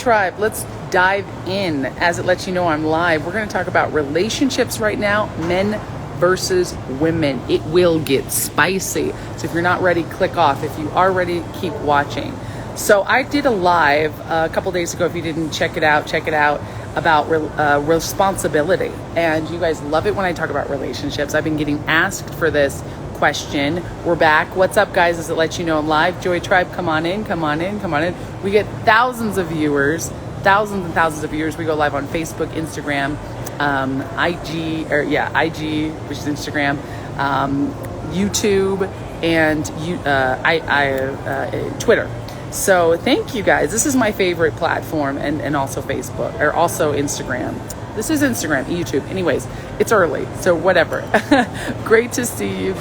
Tribe, let's dive in. As it lets you know I'm live, we're going to talk about relationships right now, men versus women. It will get spicy. So if you're not ready, click off. If you are ready, keep watching. So I did a live a couple days ago. If you didn't check it out, about responsibility. And you guys love it when I talk about relationships. I've been getting asked for this question. We're back. What's up, guys? As it lets you know I'm live. Joy Tribe, come on in. We get thousands and thousands of viewers. We go live on Facebook, Instagram, IG, which is Instagram, YouTube, and Twitter. So thank you guys. This is my favorite platform, and also Facebook, or also Instagram. This is Instagram, YouTube. Anyways, it's early, so whatever. Great to see you.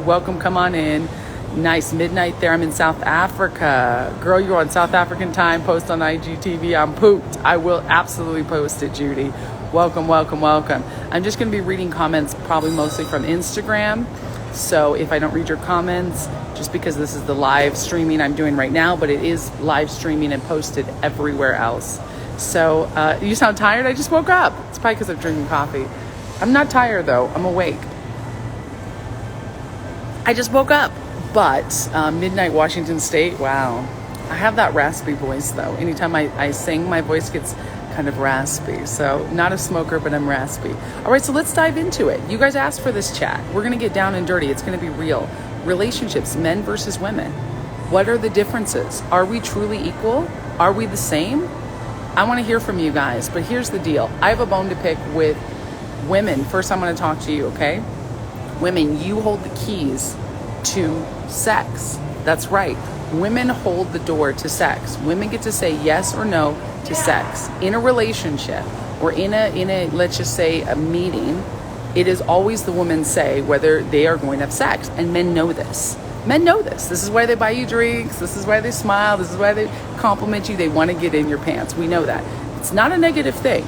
Welcome. Come on in. Nice midnight there. I'm in South Africa. Girl, you're on South African time. Post on IGTV. I'm pooped. I will absolutely post it, Judy. Welcome. I'm just going to be reading comments, probably mostly from Instagram. So if I don't read your comments, just because this is the live streaming I'm doing right now, but it is live streaming and posted everywhere else. So you sound tired? I just woke up. It's probably because I'm drinking coffee. I'm not tired though. I'm awake. I just woke up. But midnight Washington State, wow. I have that raspy voice though. Anytime I sing, my voice gets kind of raspy. So not a smoker, but I'm raspy. All right, so let's dive into it. You guys asked for this chat. We're going to get down and dirty. It's going to be real. Relationships, men versus women. What are the differences? Are we truly equal? Are we the same? I want to hear from you guys, but here's the deal. I have a bone to pick with women. First, I'm going to talk to you, okay? Women, you hold the keys to sex. That's right. Women hold the door to sex. Women get to say yes or no to sex. In a relationship or in a let's just say a meeting, it is always the woman's say whether they are going to have sex. And men know this. This is why they buy you drinks. This is why they smile. This is why they compliment you. They want to get in your pants. We know that. It's not a negative thing.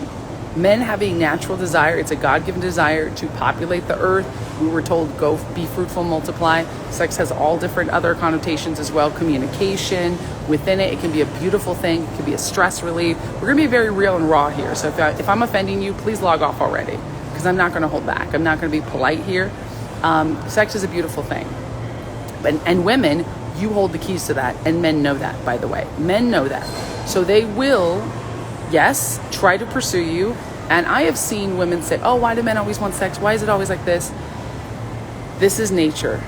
Men have a natural desire. It's a God-given desire to populate the earth. We were told, go be fruitful, multiply. Sex has all different other connotations as well. Communication within it. It can be a beautiful thing. It can be a stress relief. We're going to be very real and raw here. So if I'm offending you, please log off already, because I'm not going to hold back. I'm not going to be polite here. Sex is a beautiful thing. And women, you hold the keys to that. And men know that, by the way. Men know that. So they will, yes, try to pursue you. And I have seen women say, oh, why do men always want sex? Why is it always like this? This is nature.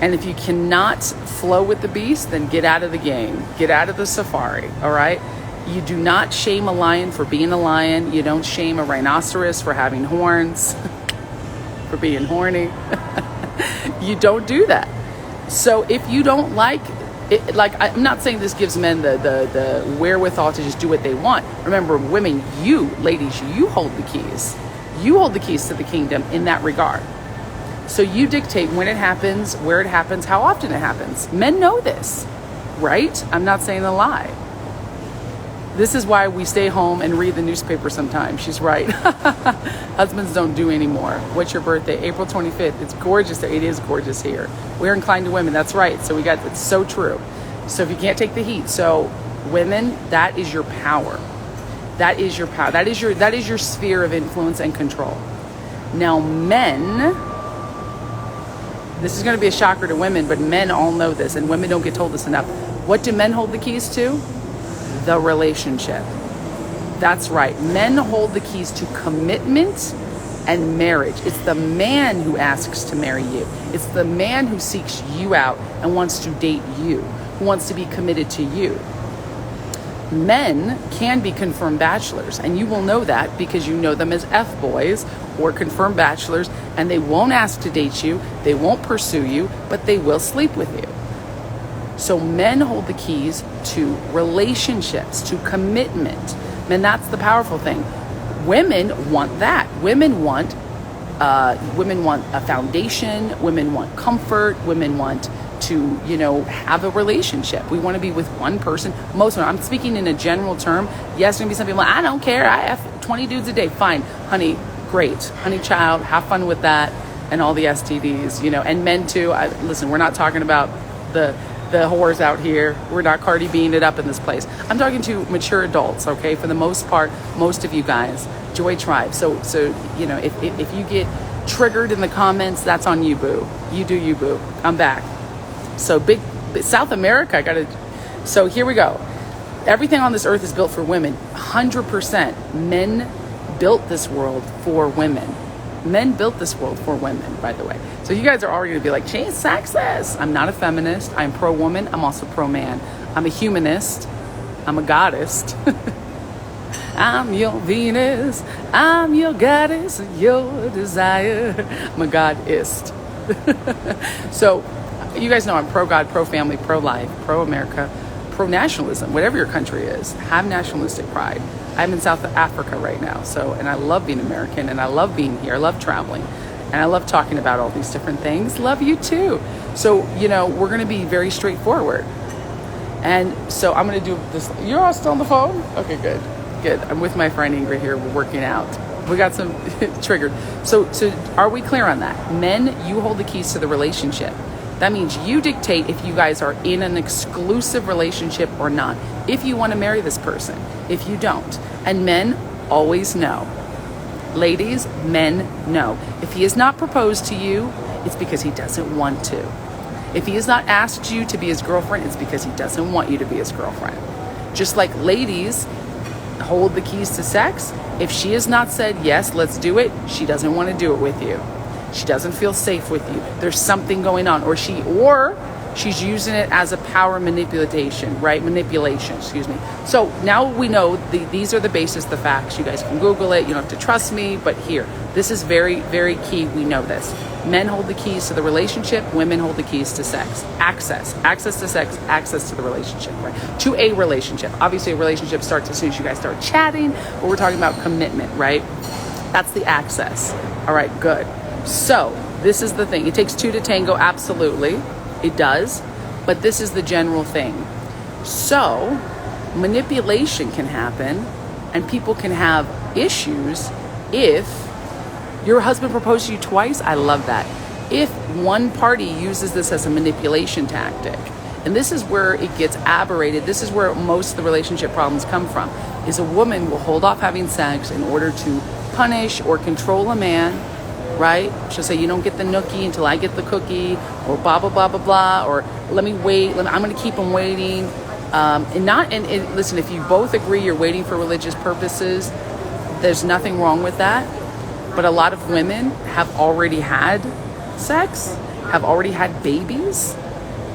And if you cannot flow with the beast, then get out of the game. Get out of the safari, all right? You do not shame a lion for being a lion. You don't shame a rhinoceros for having horns, for being horny. You don't do that. So if you don't like it, like, I'm not saying this gives men the wherewithal to just do what they want. Remember, women, you, ladies, you hold the keys. You hold the keys to the kingdom in that regard. So you dictate when it happens, where it happens, how often it happens. Men know this, right? I'm not saying a lie. This is why we stay home and read the newspaper sometimes. She's right. Husbands don't do anymore. What's your birthday? April 25th. It's gorgeous there. It is gorgeous here. We're inclined to women. That's right. So it's so true. So if you can't take the heat. So women, that is your power. That is your power. That is your sphere of influence and control. Now men, this is going to be a shocker to women, but men all know this, and women don't get told this enough. What do men hold the keys to? The relationship. That's right. Men hold the keys to commitment and marriage. It's the man who asks to marry you. It's the man who seeks you out and wants to date you, who wants to be committed to you. Men can be confirmed bachelors, and you will know that because you know them as F-boys or confirmed bachelors, and they won't ask to date you, they won't pursue you, but they will sleep with you. So men hold the keys to relationships, to commitment. And that's the powerful thing. Women want that. Women want a foundation. Women want comfort. Women want to, have a relationship. We want to be with one person. Most women, I'm speaking in a general term. Yes, there's going to be some people, I don't care. I have 20 dudes a day. Fine. Honey, great. Honey child, have fun with that and all the STDs, and men too. Listen, we're not talking about the the whores out here. We're not Cardi Bing it up in this place. I'm talking to mature adults, okay? For the most part, most of you guys, Joy Tribe. So you know, if you get triggered in the comments, that's on you, boo. You do you, boo. I'm back. So big South America, so here we go. Everything on this earth is built for women. 100%. Men built this world for women. Men built this world for women, by the way. So you guys are already going to be like, she's sexist. I'm not a feminist. I'm pro-woman. I'm also pro-man. I'm a humanist. I'm a goddess. I'm your Venus. I'm your goddess. Your desire. I'm a godist. So you guys know I'm pro-God, pro-family, pro-life, pro-America, pro-nationalism. Whatever your country is, have nationalistic pride. I'm in South Africa right now, and I love being American, and I love being here. I love traveling, and I love talking about all these different things. Love you too. So, you know, we're going to be very straightforward. And so I'm going to do this. You're all still on the phone? Okay, good. I'm with my friend Ingrid here. We're working out. We got some triggered. So are we clear on that? Men, you hold the keys to the relationship. That means you dictate if you guys are in an exclusive relationship or not. If you want to marry this person, if you don't. And men always know. Ladies, men know. If he has not proposed to you, it's because he doesn't want to. If he has not asked you to be his girlfriend, it's because he doesn't want you to be his girlfriend. Just like ladies hold the keys to sex. If she has not said, yes, let's do it, she doesn't want to do it with you. She doesn't feel safe with you. There's something going on. Or she's using it as a power manipulation, right? Manipulation, excuse me. So now we know these are the basis, the facts. You guys can Google it. You don't have to trust me, but here, this is very, very key. We know this. Men hold the keys to the relationship. Women hold the keys to sex. Access to sex, access to the relationship, right? To a relationship. Obviously, a relationship starts as soon as you guys start chatting, but we're talking about commitment, right? That's the access. All right, good. So this is the thing. It takes two to tango. Absolutely. It does. But this is the general thing. So manipulation can happen and people can have issues if your husband proposed to you twice. I love that. If one party uses this as a manipulation tactic, and this is where it gets aberrated. This is where most of the relationship problems come from, is a woman will hold off having sex in order to punish or control a man. Right? She'll say, you don't get the nookie until I get the cookie, or blah, blah, blah, blah, blah, or let me wait. I'm going to keep him waiting. And listen, if you both agree you're waiting for religious purposes, there's nothing wrong with that. But a lot of women have already had sex, have already had babies.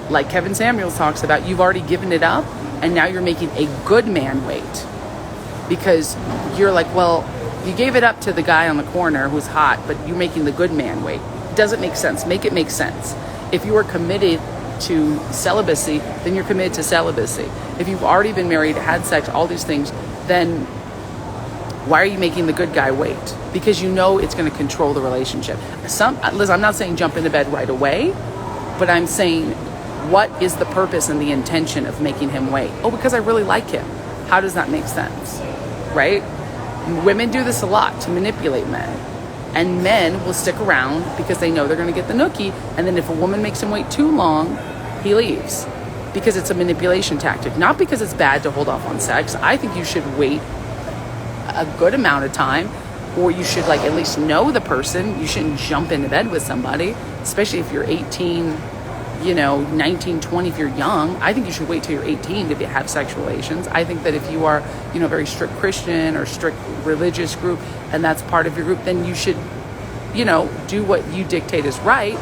Like Kevin Samuels talks about, you've already given it up, and now you're making a good man wait. Because you're like, well, you gave it up to the guy on the corner who's hot, but you're making the good man wait. It doesn't make sense. Make it make sense. If you are committed to celibacy, then you're committed to celibacy. If you've already been married, had sex, all these things, then why are you making the good guy wait? Because you know it's going to control the relationship. Listen, I'm not saying jump into bed right away, but I'm saying, what is the purpose and the intention of making him wait? Oh, because I really like him. How does that make sense? Right? Women do this a lot to manipulate men, and men will stick around because they know they're going to get the nookie, and then if a woman makes him wait too long, he leaves because it's a manipulation tactic, not because it's bad to hold off on sex. I think you should wait a good amount of time, or you should at least know the person. You shouldn't jump into bed with somebody, especially if you're 18, 19, 20, if you're young. I think you should wait till you're 18 to have sexual relations. I think that if you are, a very strict Christian or strict religious group, and that's part of your group, then you should, do what you dictate is right.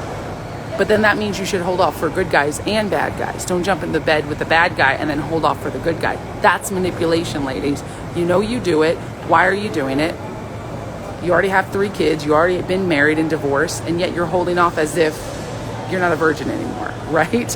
But then that means you should hold off for good guys and bad guys. Don't jump in the bed with the bad guy and then hold off for the good guy. That's manipulation, ladies. You do it. Why are you doing it? You already have 3 kids. You already been married and divorced, and yet you're holding off as if you're not a virgin anymore, right?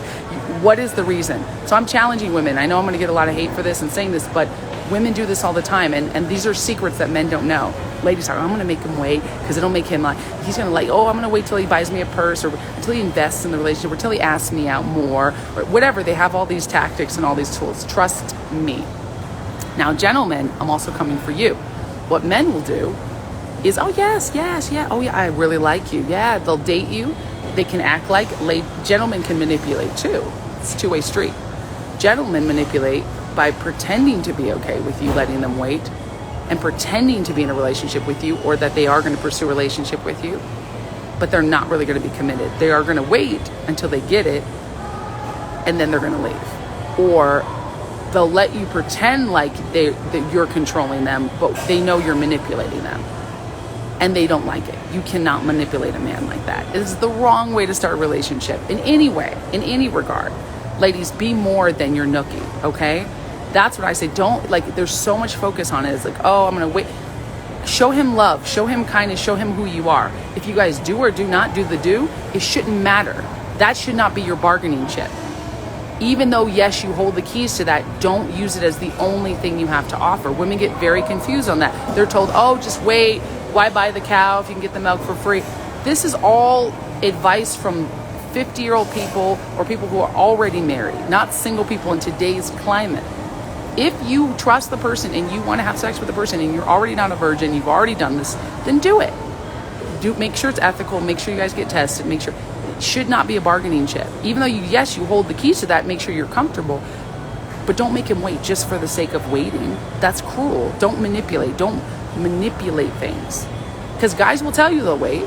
What is the reason? So I'm challenging women. I know I'm going to get a lot of hate for this and saying this, but women do this all the time, and these are secrets that men don't know. Ladies are, I'm going to make him wait because it'll make him he's going to I'm going to wait till he buys me a purse, or until he invests in the relationship, or till he asks me out more, or whatever. They have all these tactics and all these tools. Trust me. Now, gentlemen, I'm also coming for you. What men will do is, oh, yes, yeah, oh, yeah, I really like you. Yeah, they'll date you. They can act like gentlemen can manipulate too. It's a two-way street. Gentlemen manipulate by pretending to be okay with you letting them wait and pretending to be in a relationship with you, or that they are going to pursue a relationship with you, but they're not really going to be committed. They are going to wait until they get it, and then they're going to leave. Or they'll let you pretend like that you're controlling them, but they know you're manipulating them, and they don't like it. You cannot manipulate a man like that. It is the wrong way to start a relationship in any way, in any regard. Ladies, be more than your nookie, okay? That's what I say. Don't, like, there's so much focus on it. It's like, oh, I'm going to wait. Show him love, show him kindness, show him who you are. If you guys do or do not do the do, it shouldn't matter. That should not be your bargaining chip. Even though, yes, you hold the keys to that, don't use it as the only thing you have to offer. Women get very confused on that. They're told, oh, just wait. Why buy the cow if you can get the milk for free? This is all advice from 50-year-old people or people who are already married, not single people in today's climate. If you trust the person and you want to have sex with the person and you're already not a virgin, you've already done this, then do it. Make sure it's ethical. Make sure you guys get tested. Make sure it should not be a bargaining chip. Even though you hold the keys to that, make sure you're comfortable, but don't make him wait just for the sake of waiting. That's cruel. Don't manipulate. Don't manipulate things, because guys will tell you they'll wait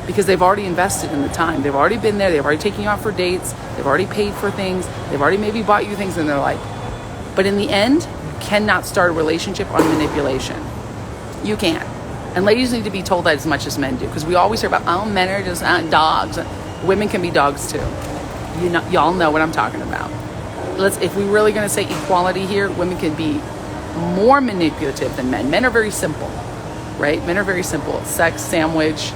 because they've already invested in the time. They've already been there. They've already taken you out for dates. They've already paid for things. They've already maybe bought you things, and they're like, but in the end, you cannot start a relationship on manipulation. You can't. And ladies need to be told that as much as men do, because we always hear about, oh, men are just dogs. Women can be dogs too. Y'all know what I'm talking about. If we're really going to say equality here, women can be more manipulative than men. Men are very simple, right? Men are very simple. Sex, sandwich,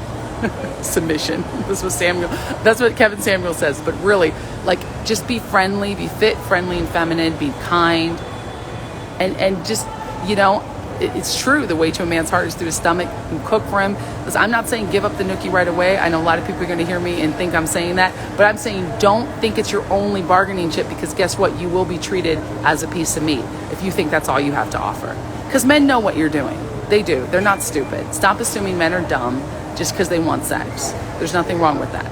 submission. That's what Kevin Samuel says. But really, like, just be friendly, be fit, friendly, and feminine, be kind, and just, it's true. The way to a man's heart is through his stomach. You cook for him. Listen, I'm not saying give up the nookie right away. I know a lot of people are going to hear me and think I'm saying that, but I'm saying don't think it's your only bargaining chip, because guess what? You will be treated as a piece of meat if you think that's all you have to offer. Because men know what you're doing. They do. They're not stupid. Stop assuming men are dumb just because they want sex. There's nothing wrong with that,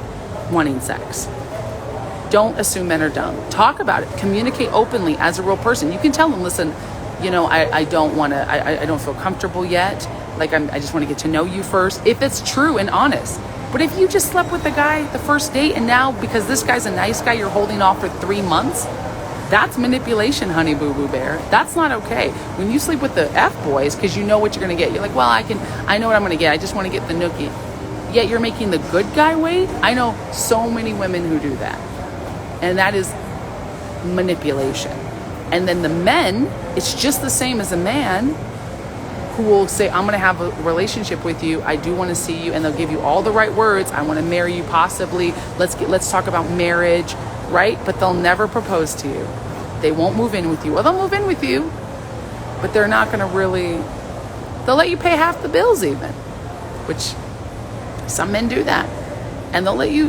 wanting sex. Don't assume men are dumb. Talk about it. Communicate openly as a real person. You can tell them, listen, I don't want to, I don't feel comfortable yet. Like, I just want to get to know you first. If it's true and honest. But if you just slept with the guy the first date, and now because this guy's a nice guy, you're holding off for 3 months, that's manipulation, honey boo boo bear. That's not okay. When you sleep with the F boys, because you know what you're going to get, you're like, well, I know what I'm going to get. I just want to get the nookie. Yet you're making the good guy wait. I know so many women who do that. And that is manipulation. And then the men, it's just the same as a man who will say, I'm going to have a relationship with you. I do want to see you. And they'll give you all the right words. I want to marry you possibly. Let's talk about marriage, right? But they'll never propose to you. They won't move in with you. Or they'll move in with you, but they're not going to really, they'll let you pay half the bills even, which some men do that. And they'll let you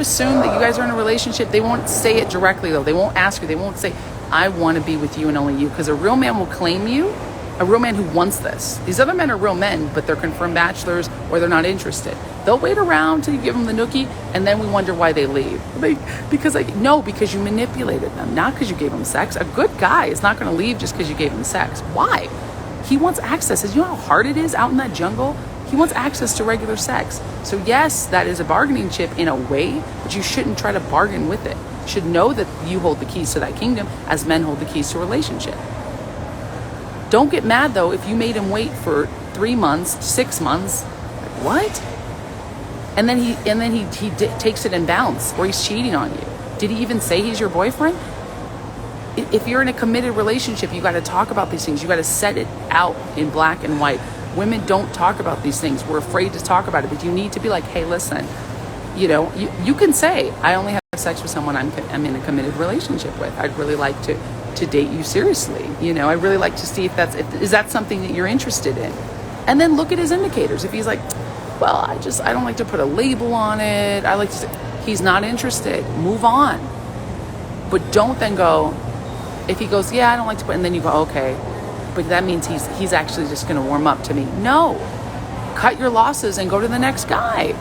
assume that you guys are in a relationship. They won't say it directly though. They won't ask you. They won't say, I want to be with you and only you. Because a real man will claim you, a real man who wants this. These other men are real men, but they're confirmed bachelors or they're not interested. They'll wait around till you give them the nookie, and then we wonder why they leave. Because you manipulated them, not because you gave them sex. A good guy is not going to leave just because you gave him sex. Why? He wants access. You know how hard it is out in that jungle? He wants access to regular sex. So yes, that is a bargaining chip in a way, but you shouldn't try to bargain with it. You should know that you hold the keys to that kingdom as men hold the keys to a relationship. Don't get mad though if you made him wait for 3 months, 6 months. Like, what? And then he takes it and bounce, or he's cheating on you. Did he even say he's your boyfriend? If you're in a committed relationship, you got to talk about these things. You got to set it out in black and white. Women don't talk about these things. We're afraid to talk about it, but you need to be like, hey, listen, you can say, I only have sex with someone I'm in a committed relationship with. I'd really like to date you seriously. I'd really like to see if is that something that you're interested in? And then look at his indicators. If he's like, well, I don't like to put a label on it. I like to say, he's not interested. Move on. But don't then go, if he goes, yeah, I don't like to put, and then you go, okay, but that means he's actually just going to warm up to me. No, cut your losses and go to the next guy.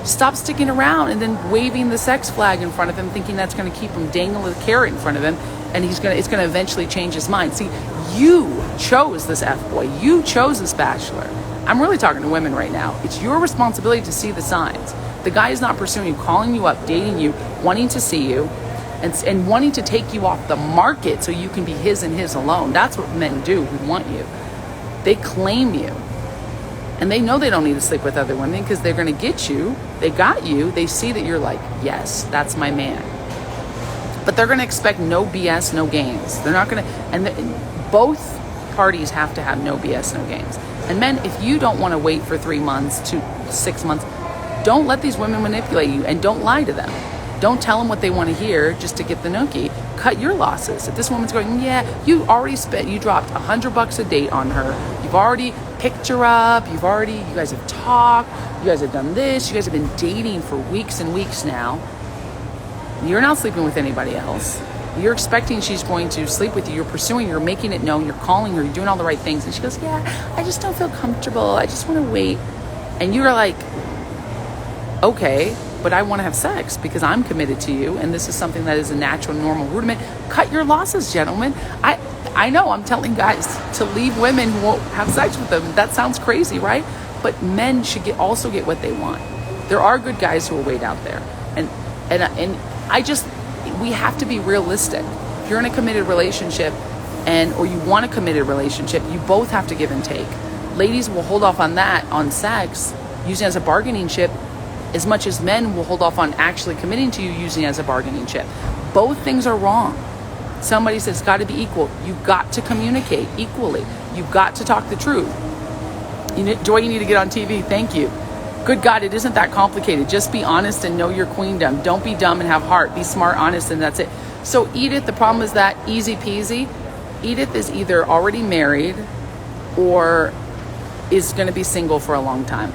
Stop sticking around and then waving the sex flag in front of him, thinking that's going to keep him dangling the carrot in front of him, and it's going to eventually change his mind. See, you chose this F-boy. You chose this bachelor. I'm really talking to women right now. It's your responsibility to see the signs. The guy is not pursuing you, calling you up, dating you, wanting to see you, and wanting to take you off the market so you can be his and his alone. That's what men do who want you. They claim you. And they know they don't need to sleep with other women because they're going to get you. They got you. They see that you're like, yes, that's my man. But they're going to expect no BS, no games. They're not going to, both parties have to have no BS, no games. And men, if you don't want to wait for 3 months to 6 months, don't let these women manipulate you, and don't lie to them. Don't tell them what they want to hear just to get the nookie. Cut your losses. If this woman's going, yeah, you dropped $100 a date on her. You've already picked her up. You guys have talked. You guys have done this. You guys have been dating for weeks and weeks now. You're not sleeping with anybody else. You're expecting she's going to sleep with you. You're pursuing, you're making it known, you're calling her, you're doing all the right things. And she goes, yeah, I just don't feel comfortable. I just want to wait. And you're like, okay, but I want to have sex because I'm committed to you, and this is something that is a natural, normal rudiment. Cut your losses, gentlemen. I know I'm telling guys to leave women who won't have sex with them. That sounds crazy, right? But men should also get what they want. There are good guys who will wait out there. And we have to be realistic. If you're in a committed relationship or you want a committed relationship, you both have to give and take. Ladies will hold off on that, on sex, using it as a bargaining chip, as much as men will hold off on actually committing to you, using it as a bargaining chip. Both things are wrong. Somebody says it's got to be equal. You've got to communicate equally. You've got to talk the truth. Joy, you need to get on TV. Thank you. Good God, it isn't that complicated. Just be honest and know your queendom. Don't be dumb and have heart. Be smart, honest, and that's it. So Edith, the problem is that easy peasy. Edith is either already married or is going to be single for a long time.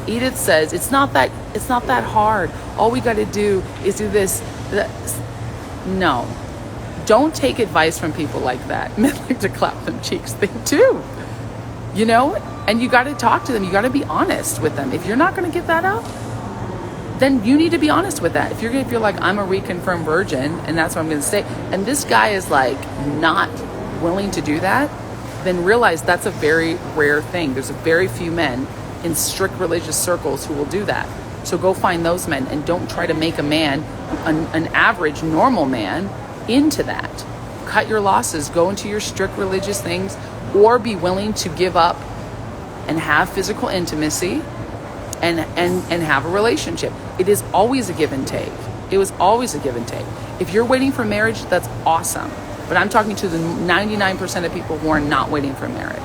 Edith says it's not that hard. All we got to do is do this. No, don't take advice from people like that. Men like to clap them cheeks. They do, and you got to talk to them. You got to be honest with them. If you're not going to get that out, then you need to be honest with that. If you're going to feel like I'm a reconfirmed virgin and that's what I'm going to say, and this guy is like not willing to do that, then realize that's a very rare thing. There's very few men in strict religious circles who will do that. So go find those men and don't try to make a man, an average normal man, into that. Cut your losses, go into your strict religious things, or be willing to give up and have physical intimacy and have a relationship. It is always a give and take. It was always a give and take. If you're waiting for marriage, that's awesome. But I'm talking to the 99% of people who are not waiting for marriage.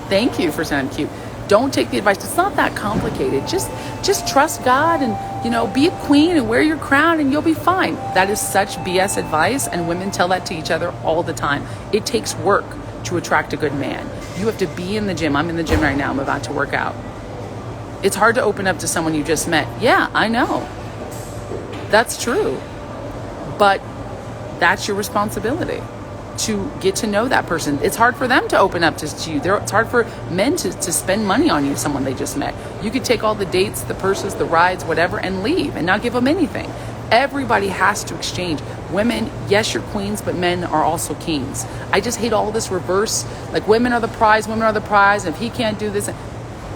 Thank you for saying I'm cute. Don't take the advice. It's not that complicated. Just trust God and, be a queen and wear your crown and you'll be fine. That is such BS advice, and women tell that to each other all the time. It takes work to attract a good man. You have to be in the gym. I'm in the gym right now. I'm about to work out. It's hard to open up to someone you just met. Yeah, I know. That's true. But that's your responsibility to get to know that person. It's hard for them to open up to you. It's hard for men to spend money on you, someone they just met. You could take all the dates, the purses, the rides, whatever, and leave and not give them anything. Everybody has to exchange. Women, yes, you're queens, but men are also kings. I just hate all this reverse, like women are the prize, and if he can't do this,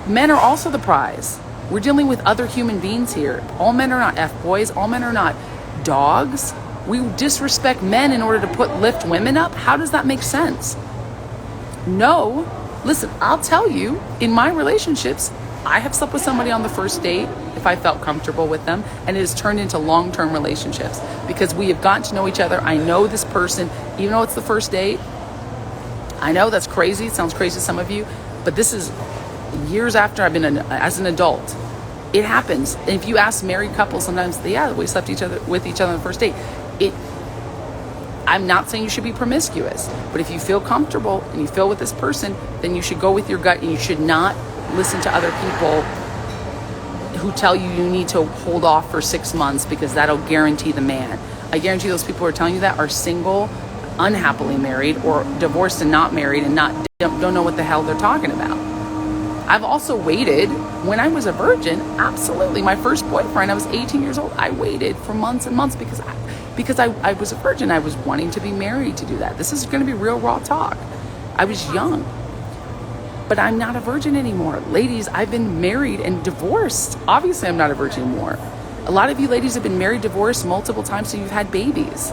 men are also the prize. We're dealing with other human beings here. All men are not F-boys. All men are not dogs. We disrespect men in order to lift women up. How does that make sense? No. Listen, I'll tell you, in my relationships, I have slept with somebody on the first date if I felt comfortable with them, and it has turned into long-term relationships because we have gotten to know each other. I know this person, even though it's the first date. I know that's crazy. It sounds crazy to some of you, but this is years after I've been as an adult. It happens. And if you ask married couples, sometimes we slept with each other on the first date. I'm not saying you should be promiscuous, but if you feel comfortable and you feel with this person, then you should go with your gut, and you should not listen to other people who tell you need to hold off for 6 months because that'll guarantee the man. I guarantee those people who are telling you that are single, unhappily married, or divorced and not married, and don't know what the hell they're talking about. I've also waited when I was a virgin. Absolutely. My first boyfriend, I was 18 years old. I waited for months and months because I was a virgin. I was wanting to be married to do that. This is going to be real raw talk. I was young, but I'm not a virgin anymore. Ladies, I've been married and divorced. Obviously, I'm not a virgin anymore. A lot of you ladies have been married, divorced multiple times, so you've had babies.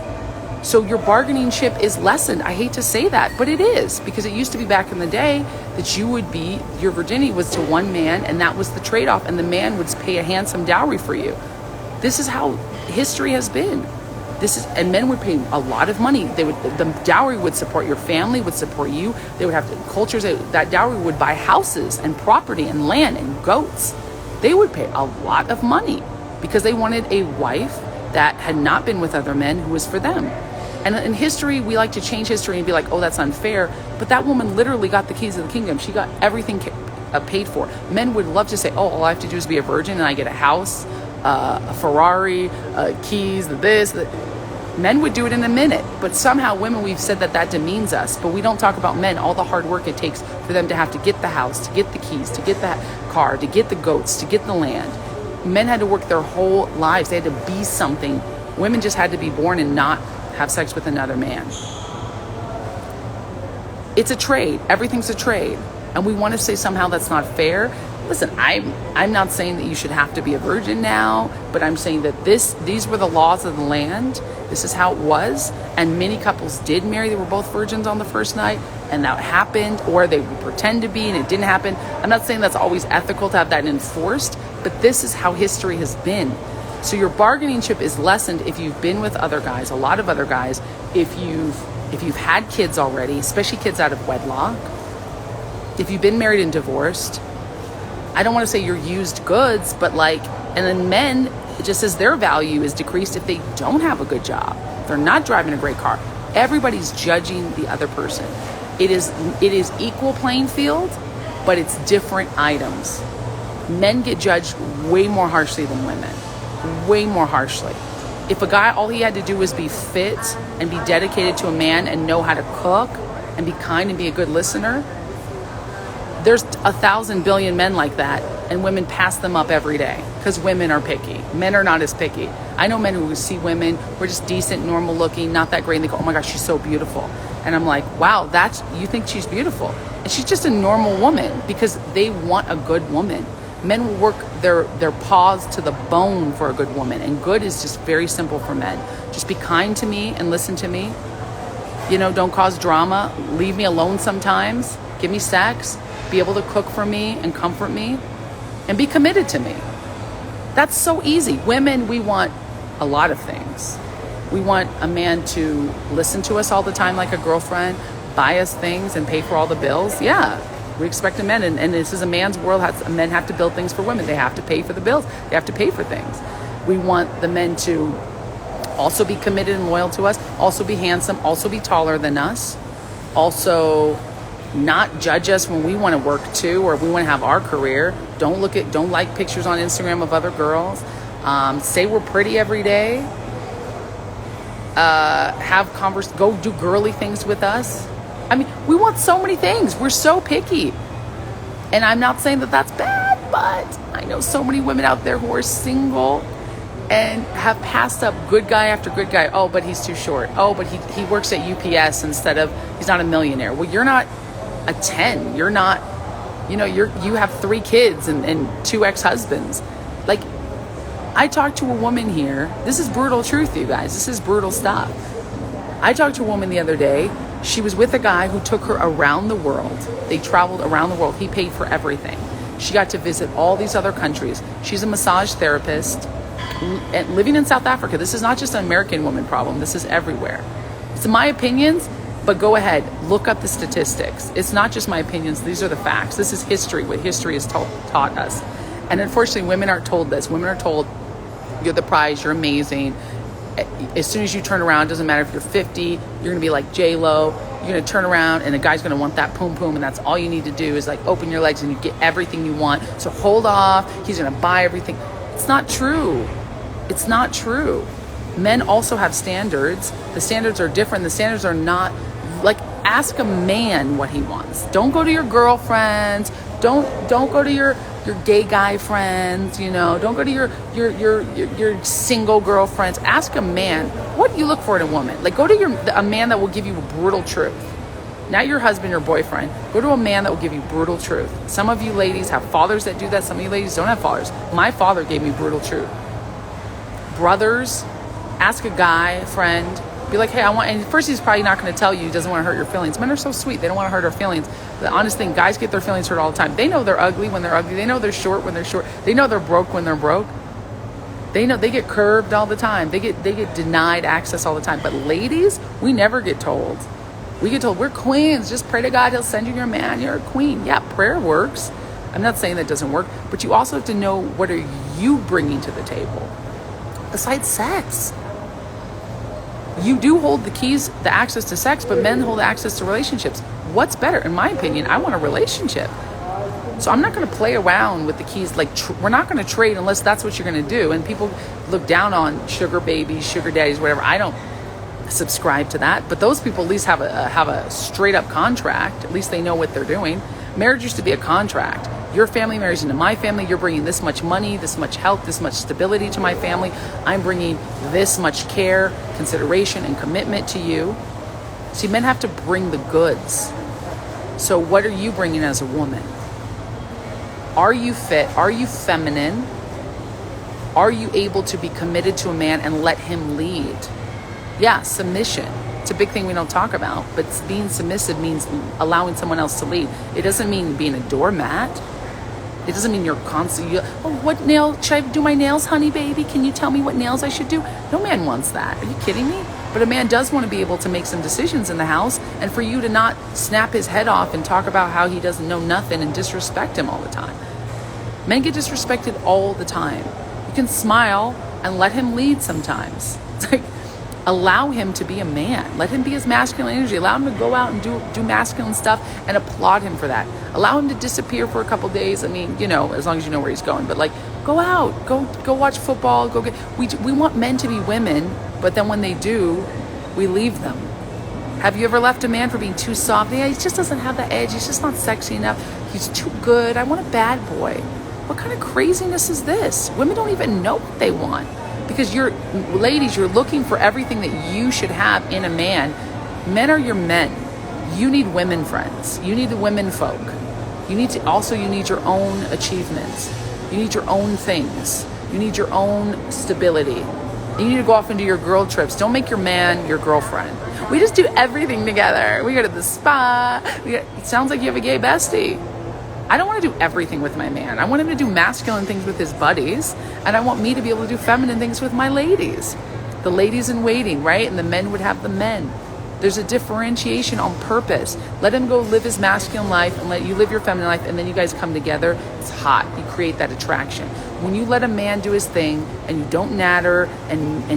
So your bargaining chip is lessened. I hate to say that, but it is, because it used to be back in the day that your virginity was to one man, and that was the trade-off, and the man would pay a handsome dowry for you. This is how history has been. And men would pay a lot of money. The dowry would support your family, would support you. They would have cultures that dowry would buy houses and property and land and goats. They would pay a lot of money because they wanted a wife that had not been with other men who was for them. And in history, we like to change history and be like, oh, that's unfair. But that woman literally got the keys of the kingdom. She got everything paid for. Men would love to say, oh, all I have to do is be a virgin and I get a house, a Ferrari, keys, this. Men would do it in a minute. But somehow women, we've said that demeans us. But we don't talk about men, all the hard work it takes for them to have to get the house, to get the keys, to get that car, to get the goats, to get the land. Men had to work their whole lives. They had to be something. Women just had to be born and not have sex with another man. It's a trade. Everything's a trade. And we want to say somehow that's not fair. Listen, I'm not saying that you should have to be a virgin now, but I'm saying that these were the laws of the land. This is how it was. And many couples did marry. They were both virgins on the first night, and that happened, or they would pretend to be and it didn't happen. I'm not saying that's always ethical to have that enforced, but this is how history has been. So your bargaining chip is lessened if you've been with other guys, a lot of other guys, if you've had kids already, especially kids out of wedlock, if you've been married and divorced. I don't want to say you're used goods, but and then men, it just says their value is decreased if they don't have a good job. They're not driving a great car. Everybody's judging the other person. It is equal playing field, but it's different items. Men get judged way more harshly than women. Way more harshly. If a guy, all he had to do was be fit and be dedicated to a man and know how to cook and be kind and be a good listener, there's 1,000 billion men like that, and women pass them up every day because women are picky. Men are not as picky. I know men who see women who are just decent, normal looking, not that great, and they go, oh my gosh, she's so beautiful. And I'm like, wow, you think she's beautiful. And she's just a normal woman because they want a good woman. Men will work their paws to the bone for a good woman. And good is just very simple for men. Just be kind to me and listen to me. Don't cause drama. Leave me alone sometimes. Give me sex. Be able to cook for me and comfort me. And be committed to me. That's so easy. Women, we want a lot of things. We want a man to listen to us all the time like a girlfriend, buy us things and pay for all the bills. Yeah. We expect a man, and this is a man's world. Men have to build things for women. They have to pay for the bills. They have to pay for things. We want the men to also be committed and loyal to us, also be handsome, also be taller than us, also not judge us when we want to work too, or we want to have our career. Don't like pictures on Instagram of other girls. Say we're pretty every day. Go do girly things with us. I mean, we want so many things. We're so picky. And I'm not saying that that's bad, but I know so many women out there who are single and have passed up good guy after good guy. Oh, but he's too short. Oh, but he works at UPS instead of, he's not a millionaire. Well, you're not a 10. You're not, you have 3 kids and 2 ex-husbands. I talked to a woman here. This is brutal truth, you guys. This is brutal stuff. I talked to a woman the other day. She was with a guy who took her around the world. They traveled around the world. He paid for everything. She got to visit all these other countries. She's a massage therapist and living in South Africa. This is not just an American woman problem. This is everywhere. It's my opinions, but go ahead, look up the statistics. It's not just my opinions. These are the facts. This is history, what history has taught us. And unfortunately, women aren't told this. Women are told, you're the prize, you're amazing. As soon as you turn around, doesn't matter if you're 50, you're going to be like J-Lo. You're going to turn around and the guy's going to want that poom poom, and that's all you need to do is open your legs and you get everything you want. So hold off. He's going to buy everything. It's not true. It's not true. Men also have standards. The standards are different. The standards are not ask a man what he wants. Don't go to your girlfriends. Don't go to your gay guy friends, don't go to your single girlfriends. Ask a man, what do you look for in a woman? Like, go to a man that will give you a brutal truth. Not your husband or boyfriend. Go to a man that will give you brutal truth. Some of you ladies have fathers that do that. Some of you ladies don't have fathers. My father gave me brutal truth. Brothers, ask a guy friend, be like, hey, and first he's probably not going to tell you, he doesn't want to hurt your feelings. Men are so sweet, they don't want to hurt our feelings. The honest thing, guys get their feelings hurt all the time. They know they're ugly when they're ugly. They know they're short when they're short. They know they're broke when they're broke. They know they get curved all the time. They get denied access all the time. But ladies, we never get told. We get told we're queens. Just pray to God, he'll send you your man. You're a queen. Yeah, prayer works. I'm not saying that doesn't work, but you also have to know, what are you bringing to the table besides sex? You do hold the keys, the access to sex, but men hold access to relationships. What's better? In my opinion, I want a relationship. So I'm not going to play around with the keys. Like, we're not going to trade unless that's what you're going to do. And people look down on sugar babies, sugar daddies, whatever. I don't subscribe to that. But those people at least have a straight up contract. At least they know what they're doing. Marriage used to be a contract. Your family marries into my family. You're bringing this much money, this much health, this much stability to my family. I'm bringing this much care, consideration, and commitment to you. See, men have to bring the goods. So what are you bringing as a woman? Are you fit? Are you feminine? Are you able to be committed to a man and let him lead? Yeah, submission. It's a big thing we don't talk about, but being submissive means allowing someone else to lead. It doesn't mean being a doormat. It doesn't mean you're constantly, what nail, should I do my nails, honey baby? Can you tell me what nails I should do? No man wants that. Are you kidding me? But a man does want to be able to make some decisions in the house, and for you to not snap his head off and talk about how he doesn't know nothing and disrespect him all the time. Men get disrespected all the time. You can smile and let him lead sometimes. It's like, allow him to be a man. Let him be his masculine energy. Allow him to go out and do masculine stuff, and applaud him for that. Allow him to disappear for a couple days. I mean, as long as you know where he's going. But like, go out, go watch football. We want men to be women, but then when they do, we leave them. Have you ever left a man for being too soft? Yeah, he just doesn't have the edge. He's just not sexy enough. He's too good. I want a bad boy. What kind of craziness is this? Women don't even know what they want. Because ladies, you're looking for everything that you should have in a man. Men are your men. You need women friends. You need the women folk. You need your own achievements. You need your own things. You need your own stability. You need to go off and do your girl trips. Don't make your man your girlfriend. We just do everything together. We go to the spa. It sounds like you have a gay bestie. I don't want to do everything with my man. I want him to do masculine things with his buddies, and I want me to be able to do feminine things with my ladies. The ladies in waiting, right? And the men would have the men. There's a differentiation on purpose. Let him go live his masculine life and let you live your feminine life, and then you guys come together. It's hot. You create that attraction. When you let a man do his thing and you don't natter and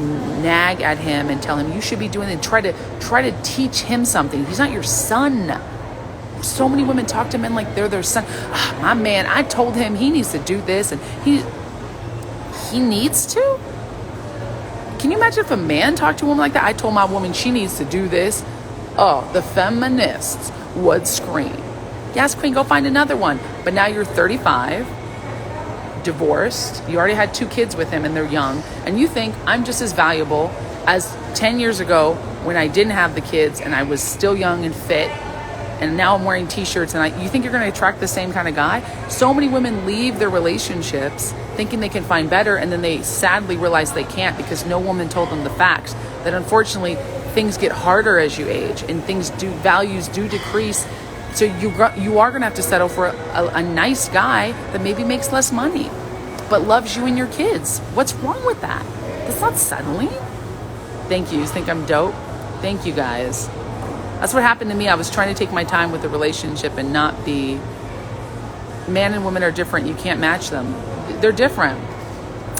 nag at him and tell him you should be doing it, try to teach him something. He's not your son. So many women talk to men like they're their son. My man, I told him he needs to do this, and he needs to? Can you imagine if a man talked to a woman like that? I told my woman she needs to do this. Oh, the feminists would scream. Yes, queen, go find another one. But now you're 35, divorced. You already had 2 kids with him and they're young. And you think I'm just as valuable as 10 years ago when I didn't have the kids and I was still young and fit. And now I'm wearing t-shirts, and you think you're going to attract the same kind of guy? So many women leave their relationships thinking they can find better, and then they sadly realize they can't because no woman told them the facts. That unfortunately, things get harder as you age, and values do decrease. So you are going to have to settle for a nice guy that maybe makes less money, but loves you and your kids. What's wrong with that? That's not settling. Thank you. You think I'm dope? Thank you, guys. That's what happened to me. I was trying to take my time with the relationship and not be... Man and women are different. You can't match them. They're different.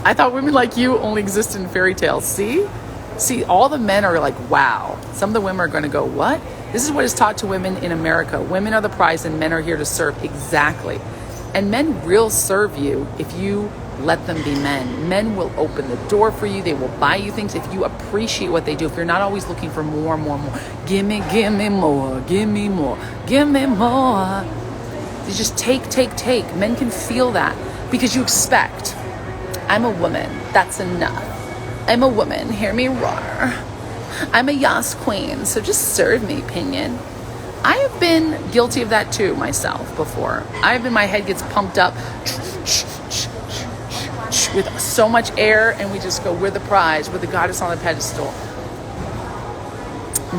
I thought women like you only exist in fairy tales. See, all the men are like, wow. Some of the women are going to go, what? This is what is taught to women in America. Women are the prize and men are here to serve. Exactly. And men will serve you if you Let them be men. Men will open the door for you. They will buy you things if you appreciate what they do. If you're not always looking for more. Give me more. Give me more. Give me more. You just take. Men can feel that because you expect. I'm a woman. That's enough. I'm a woman. Hear me roar. I'm a Yas queen. So just serve me, pinion. I have been guilty of that too myself before. My head gets pumped up with so much air, and we just go, we're the prize, we're the goddess on the pedestal.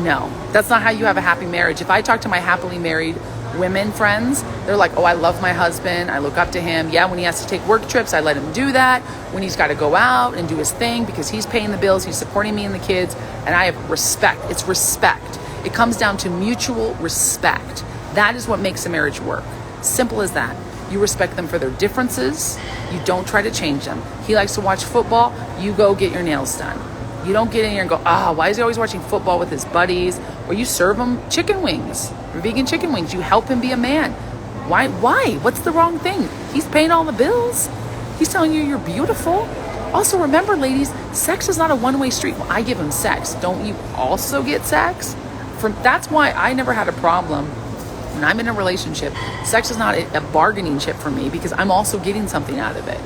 No, that's not how you have a happy marriage. If I talk to my happily married women friends, they're like, oh, I love my husband, I look up to him. Yeah, when he has to take work trips, I let him do that. When he's got to go out and do his thing because he's paying the bills, he's supporting me and the kids, and I have respect. It's respect. It comes down to mutual respect. That is what makes a marriage work. Simple as that. You respect them for their differences. You don't try to change them. He likes to watch football. You go get your nails done. You don't get in here and go, why is he always watching football with his buddies? Or you serve him chicken wings, vegan chicken wings. You help him be a man. Why? What's the wrong thing? He's paying all the bills. He's telling you you're beautiful. Also, remember, ladies, sex is not a one-way street. Well, I give him sex. Don't you also get sex? That's why I never had a problem. When I'm in a relationship, sex is not a bargaining chip for me because I'm also getting something out of it.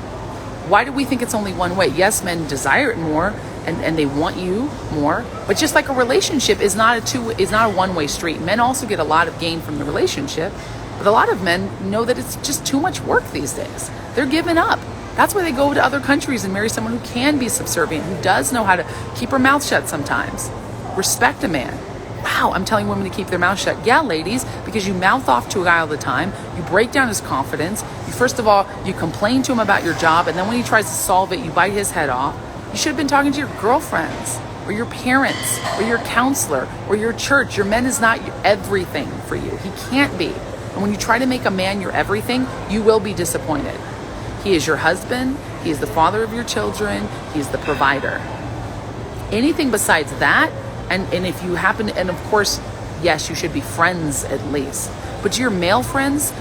Why do we think it's only one way? Yes, men desire it more and they want you more, but just like a relationship is not a one-way street. Men also get a lot of gain from the relationship, but a lot of men know that it's just too much work these days. They're giving up. That's why they go to other countries and marry someone who can be subservient, who does know how to keep her mouth shut sometimes. Respect a man. Wow, I'm telling women to keep their mouth shut. Yeah, ladies, because you mouth off to a guy all the time. You break down his confidence. First of all, you complain to him about your job, and then when he tries to solve it, you bite his head off. You should have been talking to your girlfriends or your parents or your counselor or your church. Your man is not everything for you. He can't be. And when you try to make a man your everything, you will be disappointed. He is your husband. He is the father of your children. He is the provider. Anything besides that, and if you happen to, and of course, yes, you should be friends at least. But are your male friends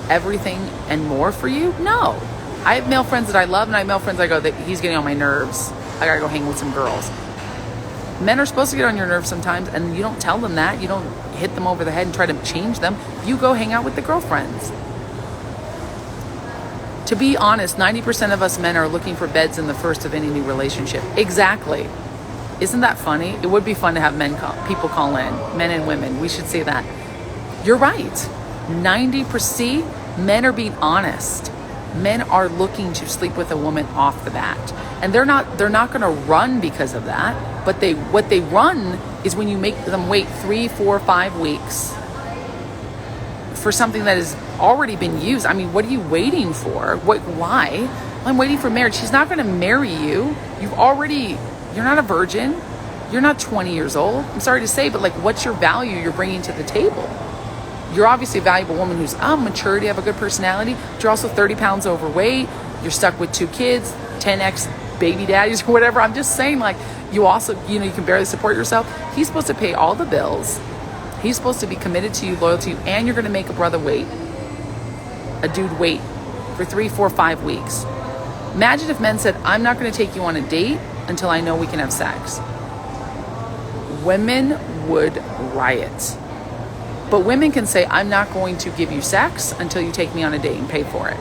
everything and more for you? No. I have male friends that I love, and I have male friends I go, that he's getting on my nerves. I gotta go hang with some girls. Men are supposed to get on your nerves sometimes, and you don't tell them that. You don't hit them over the head and try to change them. You go hang out with the girlfriends. To be honest, 90% of us men are looking for beds in the first of any new relationship. Exactly. Isn't that funny? It would be fun to have people call in, men and women. We should say that. You're right. 90% men are being honest. Men are looking to sleep with a woman off the bat. And they're not going to run because of that. But what they run is when you make them wait 3, 4, 5 weeks for something that has already been used. I mean, what are you waiting for? Why? I'm waiting for marriage. He's not going to marry you. You're not a virgin. You're not 20 years old. I'm sorry to say, but what's your value you're bringing to the table? You're obviously a valuable woman who's mature, you have a good personality, but you're also 30 pounds overweight. You're stuck with 2 kids, 10x baby daddies or whatever. I'm just saying, you also, you can barely support yourself. He's supposed to pay all the bills. He's supposed to be committed to you, loyal to you, and you're going to make a dude wait for 3, 4, 5 weeks. Imagine if men said, I'm not going to take you on a date until I know we can have sex. Women would riot. But women can say, I'm not going to give you sex until you take me on a date and pay for it.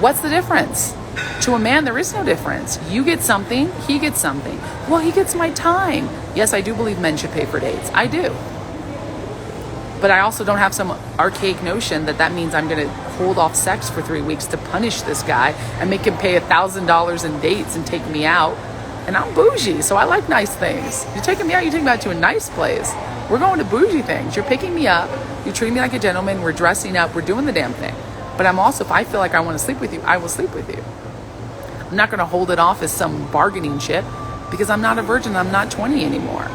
What's the difference? To a man, there is no difference. You get something, he gets something. Well, he gets my time. Yes, I do believe men should pay for dates. I do. But I also don't have some archaic notion that means I'm going to hold off sex for 3 weeks to punish this guy and make him pay $1,000 in dates and take me out. And I'm bougie, so I like nice things. You're taking me out to a nice place. We're going to bougie things. You're picking me up. You treat me like a gentleman. We're dressing up. We're doing the damn thing. But I'm also, if I feel like I want to sleep with you, I will sleep with you. I'm not going to hold it off as some bargaining chip because I'm not a virgin. I'm not 20 anymore.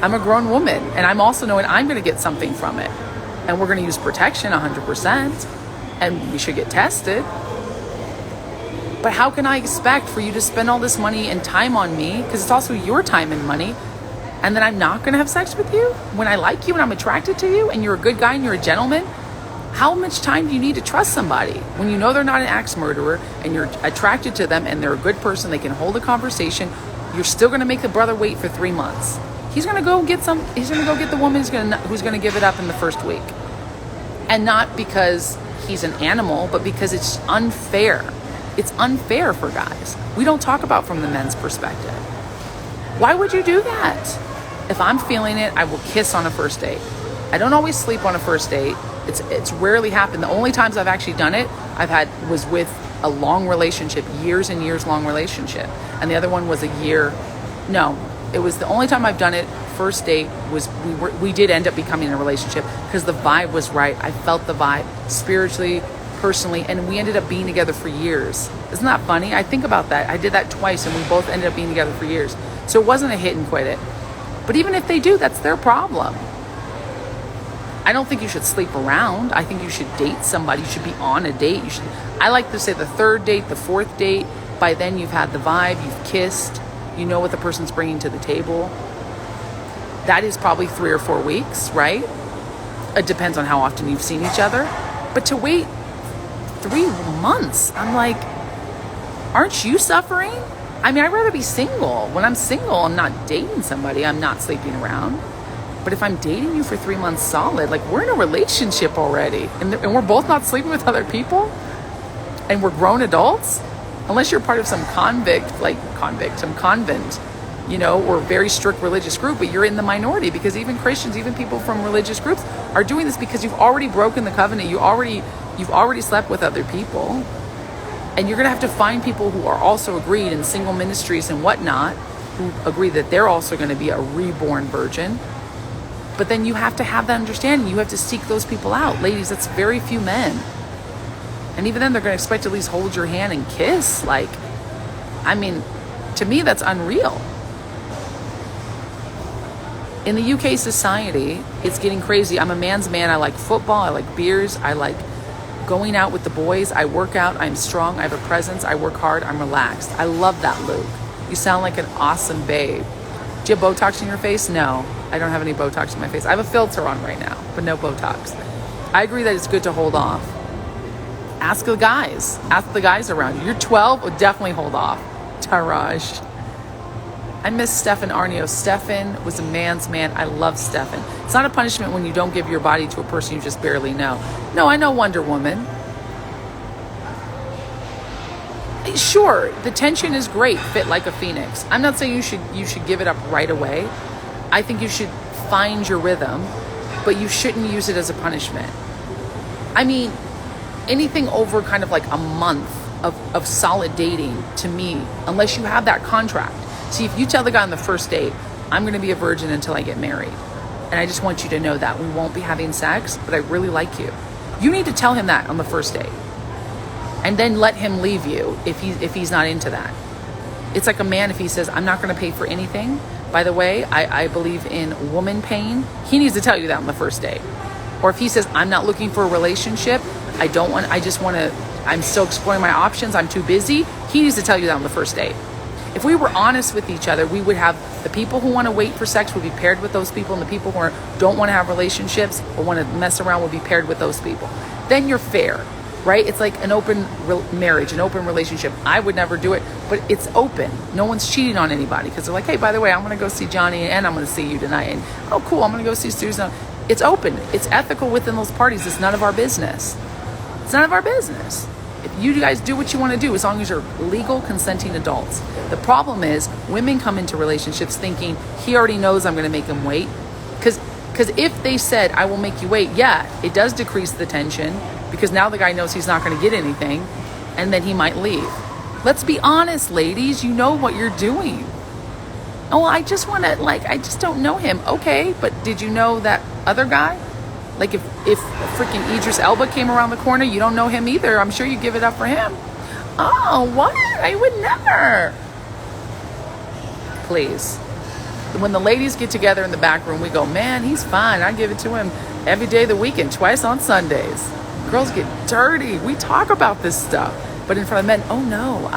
I'm a grown woman, and I'm also knowing I'm going to get something from it. And we're going to use protection 100%, and we should get tested. But how can I expect for you to spend all this money and time on me, because it's also your time and money, and then I'm not going to have sex with you when I like you and I'm attracted to you and you're a good guy and you're a gentleman? How much time do you need to trust somebody when you know they're not an axe murderer and you're attracted to them and they're a good person, they can hold a conversation? You're still going to make the brother wait for 3 months. He's going to go get the woman who's going to give it up in the first week. And not because he's an animal, but because it's unfair. It's unfair for guys. We don't talk about from the men's perspective. Why would you do that? If I'm feeling it, I will kiss on a first date. I don't always sleep on a first date. It's rarely happened. The only times I've actually done it, was with a long relationship, years and years long relationship. And the other one was a year. No, it was the only time I've done it. First date was, we did end up becoming in a relationship because the vibe was right. I felt the vibe spiritually, personally, and we ended up being together for years. Isn't that funny? I think about that. I did that twice and we both ended up being together for years. So it wasn't a hit and quit it. But even if they do, that's their problem. I don't think you should sleep around. I think you should date somebody. You should be on a date. I like to say the third date, the fourth date. By then you've had the vibe, you've kissed, you know what the person's bringing to the table. That is probably 3 or 4 weeks, right? It depends on how often you've seen each other. But to wait 3 months, I'm like, aren't you suffering? I mean, I'd rather be single. When I'm single, I'm not dating somebody. I'm not sleeping around. But if I'm dating you for 3 months solid, like we're in a relationship already and we're both not sleeping with other people and we're grown adults, unless you're part of some some convent, or very strict religious group, but you're in the minority because even Christians, even people from religious groups are doing this because you've already broken the covenant. You've already slept with other people, and you're going to have to find people who are also agreed in single ministries and whatnot, who agree that they're also going to be a reborn virgin. But then you have to have that understanding. You have to seek those people out. Ladies, that's very few men. And even then, they're going to expect to at least hold your hand and kiss. To me, that's unreal. In the UK society, it's getting crazy. I'm a man's man. I like football. I like beers. I like going out with the boys. I work out. I'm strong. I have a presence. I work hard. I'm relaxed. I love that, Luke. You sound like an awesome babe. Do you have Botox in your face? No, I don't have any Botox in my face. I have a filter on right now, but no Botox. I agree that it's good to hold off. Ask the guys. Ask the guys around you. You're 12, well, definitely hold off. Taraj. I miss Stefan Arnio. Stefan was a man's man. I love Stefan. It's not a punishment when you don't give your body to a person you just barely know. No, I know Wonder Woman. Sure, the tension is great, fit like a phoenix. I'm not saying you should give it up right away. I think you should find your rhythm, but you shouldn't use it as a punishment. I mean, anything over kind of like a month of solid dating, to me, unless you have that contract. See, if you tell the guy on the first date, I'm going to be a virgin until I get married, and I just want you to know that we won't be having sex, but I really like you. You need to tell him that on the first date. And then let him leave you if he's not into that. It's like a man, if he says, I'm not going to pay for anything. By the way, I believe in woman paying. He needs to tell you that on the first date. Or if he says, I'm not looking for a relationship. I'm still exploring my options. I'm too busy. He needs to tell you that on the first date. If we were honest with each other, we would have the people who want to wait for sex would be paired with those people, and the people who don't want to have relationships or want to mess around would be paired with those people. Then you're fair. Right? It's like an open marriage, an open relationship. I would never do it, but it's open. No one's cheating on anybody because they're like, hey, by the way, I'm going to go see Johnny and I'm going to see you tonight. And oh, cool, I'm going to go see Susan. It's open. It's ethical within those parties. It's none of our business. It's none of our business. If you guys do what you want to do, as long as you're legal, consenting adults. The problem is women come into relationships thinking he already knows I'm going to make him wait. Because if they said, I will make you wait, yeah, it does decrease the tension. Because now the guy knows he's not going to get anything, and then he might leave. Let's be honest, ladies. You know what you're doing. Oh, I just don't know him. Okay, but did you know that other guy? Like if freaking Idris Elba came around the corner, you don't know him either. I'm sure you give it up for him. Oh, what? I would never. Please. When the ladies get together in the back room, we go, man, he's fine. I give it to him every day of the week and twice on Sundays. Girls get dirty. We talk about this stuff. But in front of men, oh no,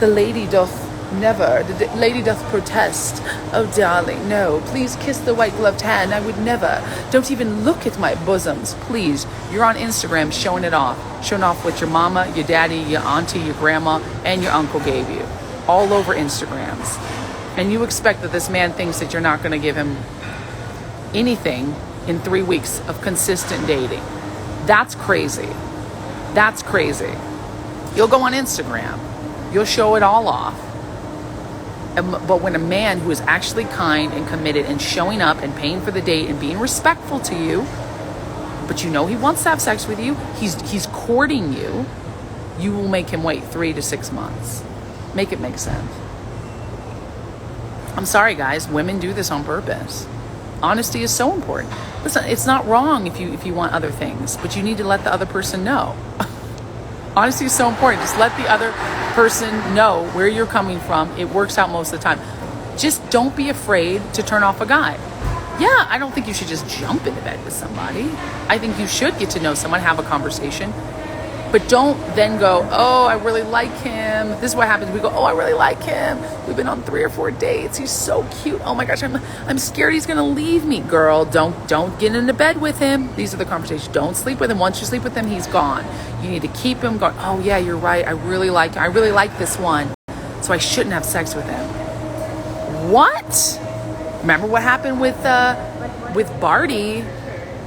the lady doth Never. The lady doth protest. Oh, darling, no. Please kiss the white gloved hand. I would never. Don't even look at my bosoms, please. You're on Instagram showing it off. Showing off what your mama, your daddy, your auntie, your grandma, and your uncle gave you. All over Instagrams. And you expect that this man thinks that you're not going to give him anything in 3 weeks of consistent dating. That's crazy. That's crazy. You'll go on Instagram. You'll show it all off. But when a man who is actually kind and committed and showing up and paying for the date and being respectful to you, but you know he wants to have sex with you, he's courting you, you will make him wait 3 to 6 months. Make it make sense. I'm sorry, guys. Women do this on purpose. Honesty is so important. Listen, it's not wrong if you want other things, but you need to let the other person know. Honesty is so important. Just let the other person know where you're coming from. It works out most of the time. Just don't be afraid to turn off a guy. Yeah, I don't think you should just jump into bed with somebody. I think you should get to know someone, have a conversation. But don't then go, oh, I really like him. This is what happens. We go, oh, I really like him. We've been on 3 or 4 dates. He's so cute. Oh my gosh, I'm scared he's gonna leave me. Girl, don't get into bed with him. These are the conversations. Don't sleep with him. Once you sleep with him, he's gone. You need to keep him going. Oh yeah, you're right. I really like this one. So I shouldn't have sex with him. What? Remember what happened with Barty?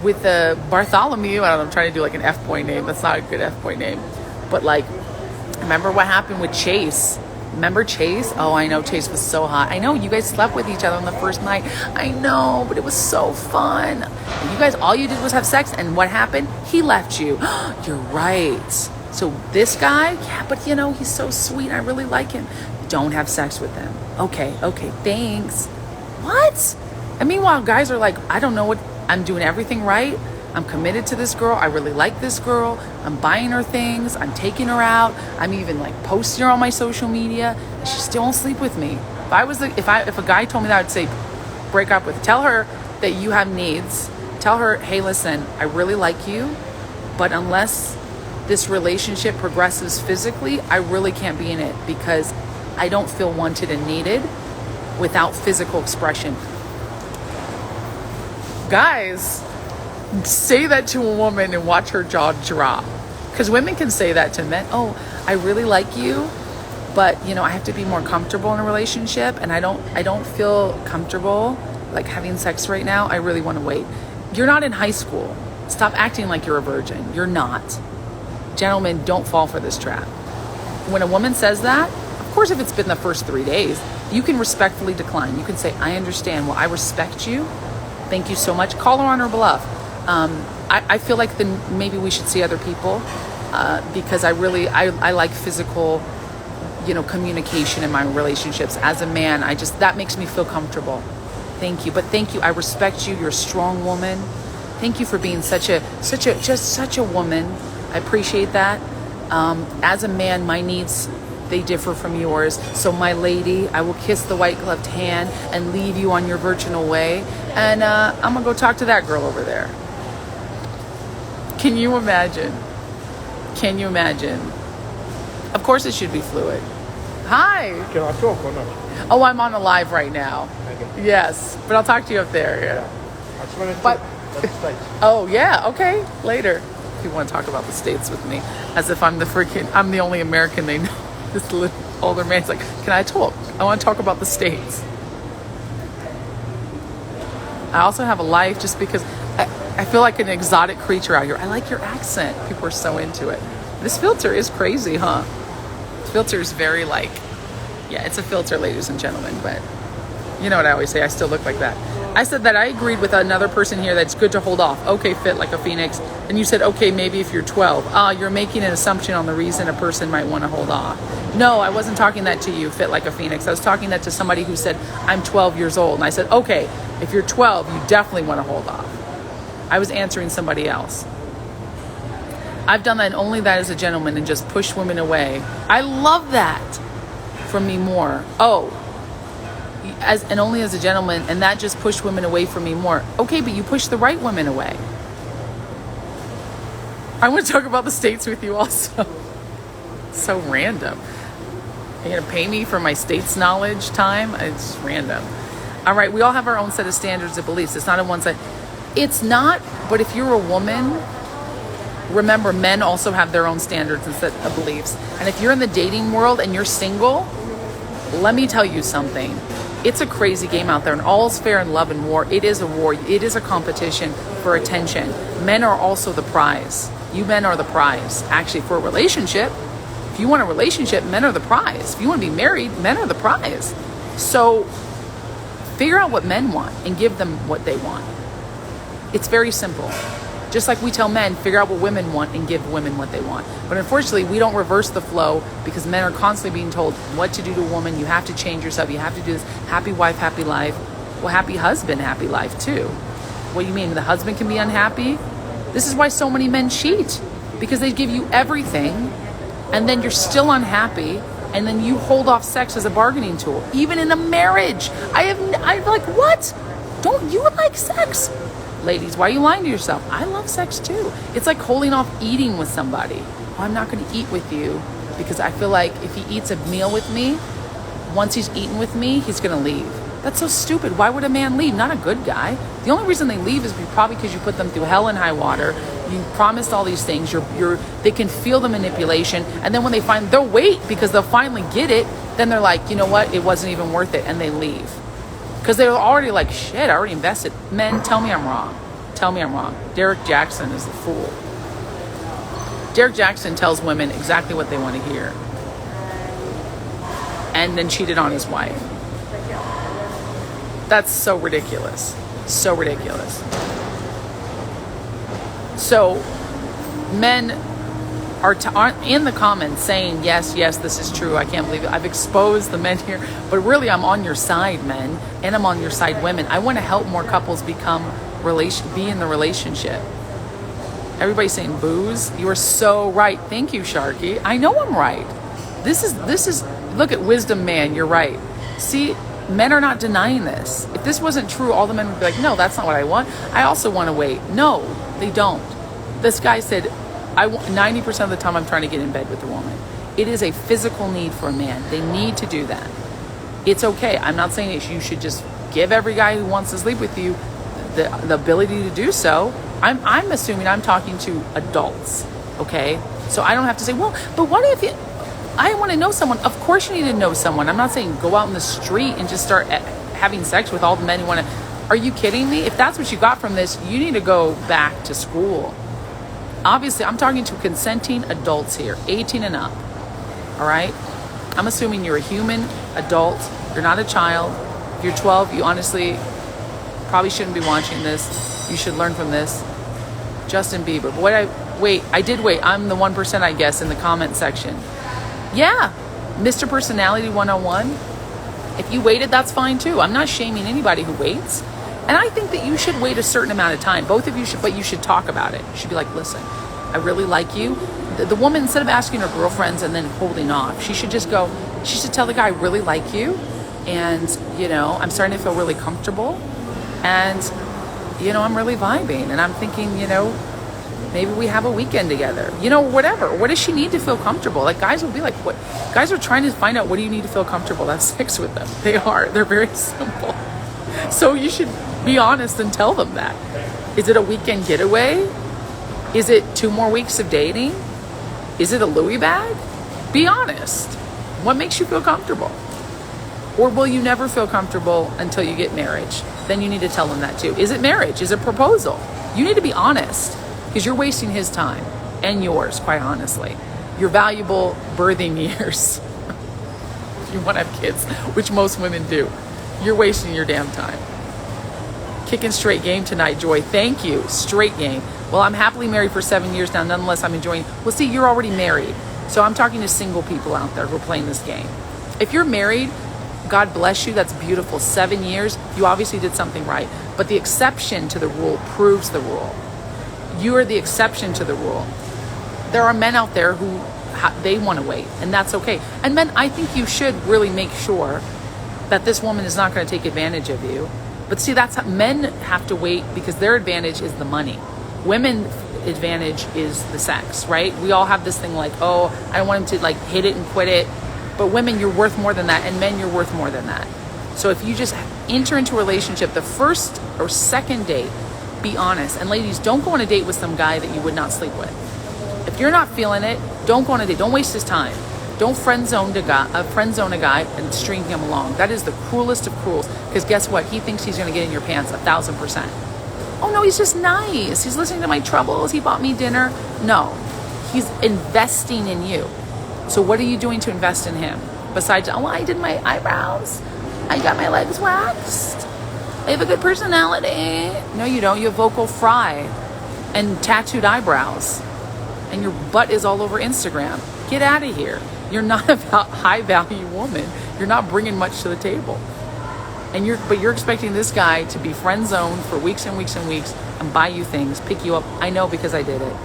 With Bartholomew, I don't know, I'm trying to do like an F-boy name. That's not a good F-boy name. But like, remember what happened with Chase? Remember Chase? Oh, I know, Chase was so hot. I know, you guys slept with each other on the first night. I know, but it was so fun. And you guys, all you did was have sex, and what happened? He left you. You're right. So this guy, yeah, but you know, he's so sweet. I really like him. Don't have sex with him. Okay, thanks. What? And meanwhile, guys are like, I don't know what, I'm doing everything right. I'm committed to this girl. I really like this girl. I'm buying her things. I'm taking her out. I'm even like posting her on my social media. And she still won't sleep with me. If a guy told me that, I'd say, break up with her. Tell her that you have needs. Tell her, hey, listen, I really like you, but unless this relationship progresses physically, I really can't be in it because I don't feel wanted and needed without physical expression. Guys, say that to a woman and watch her jaw drop. Because women can say that to men. Oh, I really like you, but you know, I have to be more comfortable in a relationship, and I don't feel comfortable like having sex right now. I really want to wait. You're not in high school. Stop acting like you're a virgin. You're not. Gentlemen, don't fall for this trap. When a woman says that, of course, if it's been the first 3 days, you can respectfully decline. You can say, I understand. Well, I respect you. Thank you so much. Call her on her bluff. I feel like maybe we should see other people because I like physical, communication in my relationships. As a man, that makes me feel comfortable. Thank you. But thank you. I respect you. You're a strong woman. Thank you for being such a woman. I appreciate that. As a man, my needs, they differ from yours. So my lady, I will kiss the white gloved hand and leave you on your virginal way. And I'm going to go talk to that girl over there. Can you imagine? Can you imagine? Of course it should be fluid. Hi. Can I talk or not? Oh, I'm on a live right now. Okay. Yes, but I'll talk to you up there. Yeah. I just wanted to But- the States. Oh, yeah. Okay. Later. If you want to talk about the States with me, as if I'm the only American they know. This little older man's like, can I talk? I want to talk about the States. I also have a life just because I feel like an exotic creature out here. I like your accent. People are so into it. This filter is crazy, huh? This filter is very yeah, it's a filter, ladies and gentlemen, but you know what I always say, I still look like that. I said that I agreed with another person here that's good to hold off. Okay, fit like a phoenix. And you said, okay, maybe if you're 12. You're making an assumption on the reason a person might want to hold off. No, I wasn't talking that to you, fit like a phoenix. I was talking that to somebody who said, I'm 12 years old. And I said, okay, if you're 12, you definitely want to hold off. I was answering somebody else. I've done that and only that as a gentleman and just push women away. I love that from me more. And only as a gentleman, and that just pushed women away from me more. Okay, but you push the right women away. I want to talk about the States with you also. So random. You're going to pay me for my state's knowledge time? It's random. All right, we all have our own set of standards and beliefs. It's not a one side. It's not, but if you're a woman, remember, men also have their own standards and set of beliefs. And if you're in the dating world and you're single, let me tell you something. It's a crazy game out there, and all's fair in love and war. It is a war. It is a competition for attention. Men are also the prize. You men are the prize. Actually, for a relationship, if you want a relationship, men are the prize. If you want to be married, men are the prize. So figure out what men want and give them what they want. It's very simple. Just like we tell men, figure out what women want and give women what they want. But unfortunately, we don't reverse the flow because men are constantly being told what to do to a woman. You have to change yourself. You have to do this. Happy wife, happy life. Well, happy husband, happy life too. What do you mean? The husband can be unhappy? This is why so many men cheat, because they give you everything and then you're still unhappy, and then you hold off sex as a bargaining tool. Even in a marriage. I'm like, what? Don't you like sex? Ladies, why are you lying to yourself? I love sex too. It's like holding off eating with somebody. Oh, I'm not going to eat with you because I feel like if he eats a meal with me, once he's eaten with me, he's going to leave. That's so stupid. Why would a man leave? Not a good guy. The only reason they leave is probably because you put them through hell and high water. You promised all these things. They can feel the manipulation. And then when they find, they'll wait because they'll finally get it. Then they're like, you know what? It wasn't even worth it. And they leave. Because they're already like, shit, I already invested. Men, tell me I'm wrong. Tell me I'm wrong. Derek Jackson is the fool. Derek Jackson tells women exactly what they want to hear. And then cheated on his wife. That's so ridiculous. So ridiculous. So men are in the comments saying, yes, this is true. I can't believe it. I've exposed the men here. But really, I'm on your side, men. And I'm on your side, women. I want to help more couples be in the relationship. Everybody's saying booze. You are so right. Thank you, Sharky. I know I'm right. This is look at wisdom, man. You're right. See, men are not denying this. If this wasn't true, all the men would be like, no, that's not what I want. I also want to wait. No, they don't. This guy said, 90% of the time I'm trying to get in bed with a woman. It is a physical need for a man. They need to do that. It's okay. I'm not saying that you should just give every guy who wants to sleep with you the ability to do so. I'm assuming I'm talking to adults, okay? So I don't have to say, well, but what if I want to know someone? Of course you need to know someone. I'm not saying go out in the street and just start having sex with all the men who want to. Are you kidding me? If that's what you got from this, you need to go back to school. Obviously, I'm talking to consenting adults here, 18 and up, all right? I'm assuming you're a human adult. You're not a child. If you're 12, you honestly probably shouldn't be watching this. You should learn from this. Justin Bieber. I did wait. I'm the 1%, I guess, in the comment section. Yeah, Mr. Personality 101. If you waited, that's fine too. I'm not shaming anybody who waits. And I think that you should wait a certain amount of time. Both of you should, but you should talk about it. You should be like, listen, I really like you. The woman, instead of asking her girlfriends and then holding off, she should just go, she should tell the guy, I really like you. And, I'm starting to feel really comfortable. And, I'm really vibing. And I'm thinking, maybe we have a weekend together. Whatever. What does she need to feel comfortable? Like, guys will be like, what? Guys are trying to find out, what do you need to feel comfortable? That's sex with them. They are. They're very simple. So you should be honest and tell them that. Is it a weekend getaway? Is it 2 more weeks of dating? Is it a Louis bag? Be honest. What makes you feel comfortable? Or will you never feel comfortable until you get marriage? Then you need to tell them that too. Is it marriage? Is it proposal? You need to be honest, because you're wasting his time and yours, quite honestly. Your valuable birthing years. If you want to have kids, which most women do. You're wasting your damn time. Kicking straight game tonight, Joy. Thank you. Straight game. Well, I'm happily married for 7 years now. Nonetheless, I'm enjoying. Well, see, you're already married. So I'm talking to single people out there who are playing this game. If you're married, God bless you. That's beautiful. 7 years. You obviously did something right. But the exception to the rule proves the rule. You are the exception to the rule. There are men out there who they want to wait, and that's okay. And men, I think you should really make sure that this woman is not going to take advantage of you. But see, men have to wait because their advantage is the money. Women's advantage is the sex, right? We all have this thing like, oh, I don't want him to like hit it and quit it. But women, you're worth more than that, and men, you're worth more than that. So if you just enter into a relationship, the first or second date, be honest. And ladies, don't go on a date with some guy that you would not sleep with. If you're not feeling it, don't go on a date. Don't waste his time. Don't friend zone a guy and string him along. That is the cruelest of cruels. Because guess what? He thinks he's going to get in your pants 1,000%. Oh no, he's just nice. He's listening to my troubles. He bought me dinner. No, he's investing in you. So what are you doing to invest in him? Besides, oh, I did my eyebrows. I got my legs waxed. I have a good personality. No, you don't. You have vocal fry and tattooed eyebrows. And your butt is all over Instagram. Get out of here. You're not a high value woman. You're not bringing much to the table. But you're expecting this guy to be friend zoned for weeks and weeks and weeks and buy you things, pick you up. I know because I did it.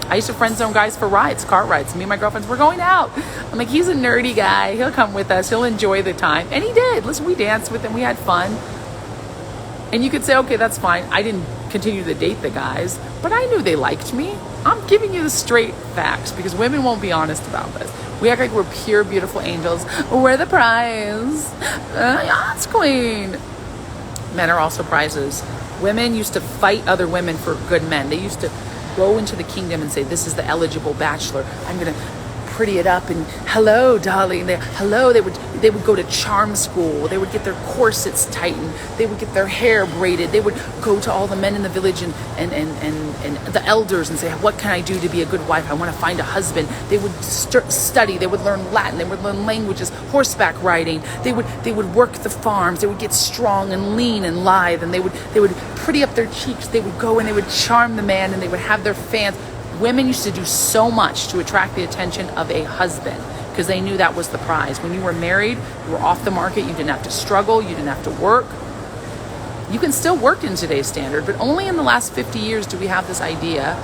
I used to friend zone guys for rides, car rides. Me and my girlfriends were going out. I'm like, he's a nerdy guy. He'll come with us. He'll enjoy the time. And he did. Listen, we danced with him. We had fun. And you could say, okay, that's fine. I didn't continue to date the guys, but I knew they liked me. I'm giving you the straight facts because women won't be honest about this. We act like we're pure, beautiful angels. We're the prize. Yes, queen. Men are also prizes. Women used to fight other women for good men. They used to go into the kingdom and say, this is the eligible bachelor. I'm going to pretty it up and hello, darling. They would go to charm school. They would get their corsets tightened. They would get their hair braided. They would go to all the men in the village and the elders and say, what can I do to be a good wife? I want to find a husband. They would study. They would learn Latin. They would learn languages, horseback riding. They would work the farms. They would get strong and lean and lithe, and they would pretty up their cheeks. They would go and they would charm the man, and they would have their fans. Women used to do so much to attract the attention of a husband because they knew that was the prize. When you were married, you were off the market. You didn't have to struggle. You didn't have to work. You can still work in today's standard, but only in the last 50 years do we have this idea,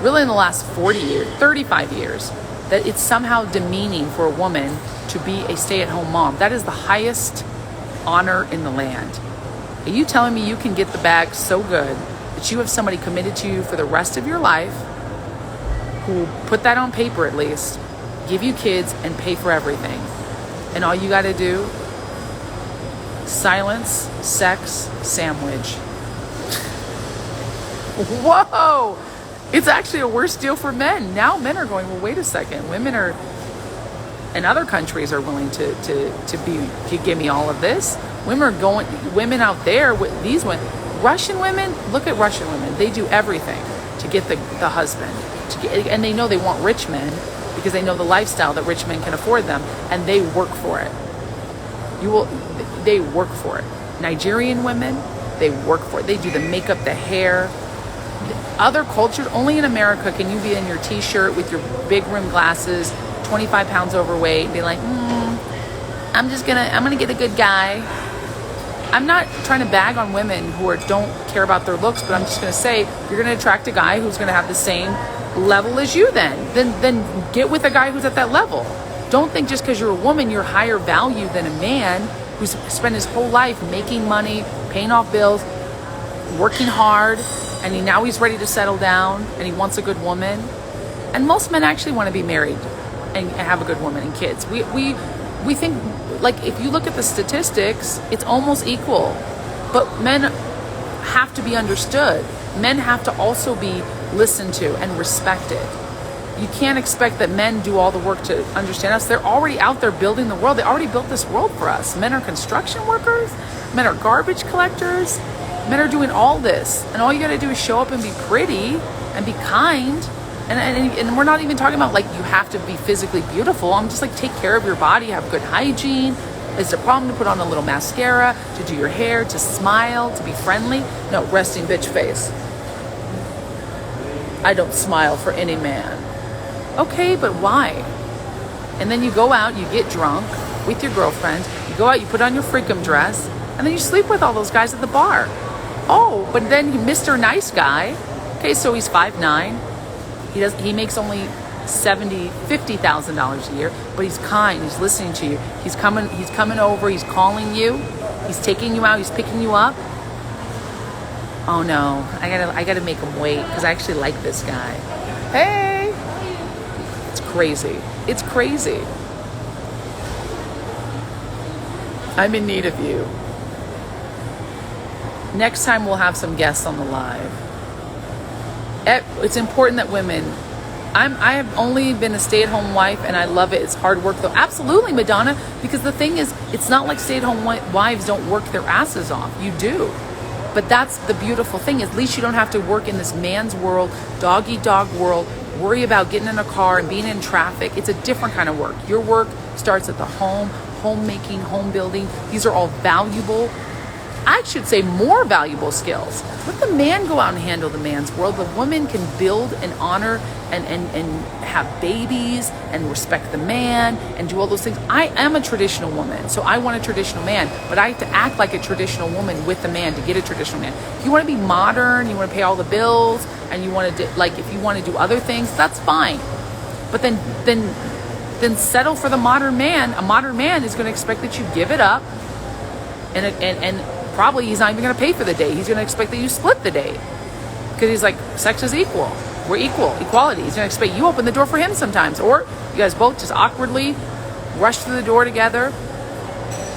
really in the last 40 years, 35 years, that it's somehow demeaning for a woman to be a stay-at-home mom. That is the highest honor in the land. Are you telling me you can get the bag so good that you have somebody committed to you for the rest of your life who will put that on paper at least, give you kids, and pay for everything? And all you got to do, silence, sex, sandwich. Whoa! It's actually a worse deal for men. Now men are going, well, wait a second. Women are, and other countries are willing to give me all of this. Women out there, with these women, Russian women, look at Russian women. They do everything to get the husband. And they know they want rich men because they know the lifestyle that rich men can afford them, and they work for it. They work for it. Nigerian women, they work for it. They do the makeup, the hair. Other cultures, only in America can you be in your t-shirt with your big rim glasses, 25 pounds overweight, and be like, I'm gonna get a good guy. I'm not trying to bag on women who don't care about their looks, but I'm just gonna say, you're gonna attract a guy who's gonna have the same level as you then get with a guy who's at that level. Don't think just because you're a woman you're higher value than a man who's spent his whole life making money, paying off bills, working hard, and now he's ready to settle down and he wants a good woman. And most men actually want to be married and have a good woman and kids. We think, like, if you look at the statistics, it's almost equal. But men have to be understood. Men have to also be listened to and respected. You can't expect that men do all the work to understand us. They're already out there building the world. They already built this world for us. Men are construction workers. Men are garbage collectors. Men are doing all this. And all you got to do is show up and be pretty and be kind. And we're not even talking about, like, you have to be physically beautiful. I'm just like, take care of your body, have good hygiene. Is it a problem to put on a little mascara, to do your hair, to smile, to be friendly? No, resting bitch face. I don't smile for any man. Okay, but why? And then you go out, you get drunk with your girlfriend, you go out, you put on your freakum dress, and then you sleep with all those guys at the bar. Oh, but then Mr. Nice Guy, okay, so he's 5'9". He makes only $50,000 a year, but he's kind, he's listening to you. He's coming over, he's calling you, he's taking you out, he's picking you up. Oh no, I gotta make him wait because I actually like this guy. Hey! It's crazy. It's crazy. I'm in need of you. Next time we'll have some guests on the live. It's important that women, I have only been a stay-at-home wife and I love it. It's hard work though. Absolutely, Madonna, because the thing is, it's not like stay-at-home wives don't work their asses off. You do. But that's the beautiful thing. At least you don't have to work in this man's world, dog-eat-dog world, worry about getting in a car and being in traffic. It's a different kind of work. Your work starts at the home, homemaking, home building. These are all valuable, I should say more valuable skills. Let the man go out and handle the man's world. The woman can build and honor and have babies and respect the man and do all those things. I am a traditional woman, so I want a traditional man, but I have to act like a traditional woman with the man to get a traditional man. If you want to be modern, you want to pay all the bills, and you want to if you want to do other things, that's fine. But then settle for the modern man. A modern man is going to expect that you give it up, and probably he's not even going to pay for the date. He's going to expect that you split the date because he's like, sex is equal. We're equal, equality. He's going to expect you open the door for him sometimes, or you guys both just awkwardly rush through the door together.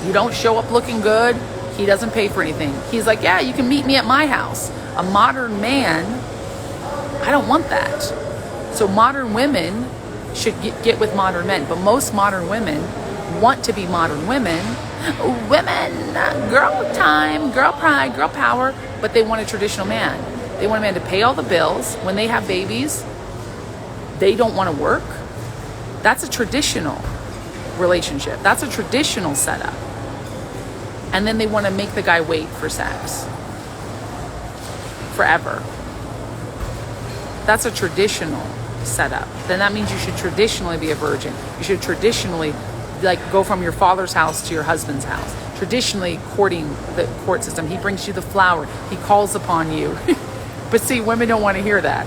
You don't show up looking good. He doesn't pay for anything. He's like, yeah, you can meet me at my house. A modern man, I don't want that. So modern women should get with modern men, but most modern women want to be modern women. Women, girl time, girl pride, girl power, but they want a traditional man. They want a man to pay all the bills. When they have babies, they don't want to work. That's a traditional relationship. That's a traditional setup. And then they want to make the guy wait for sex forever. That's a traditional setup. Then that means you should traditionally be a virgin. You should traditionally go from your father's house to your husband's house. Traditionally courting, the court system. He brings you the flower. He calls upon you. But see, women don't want to hear that.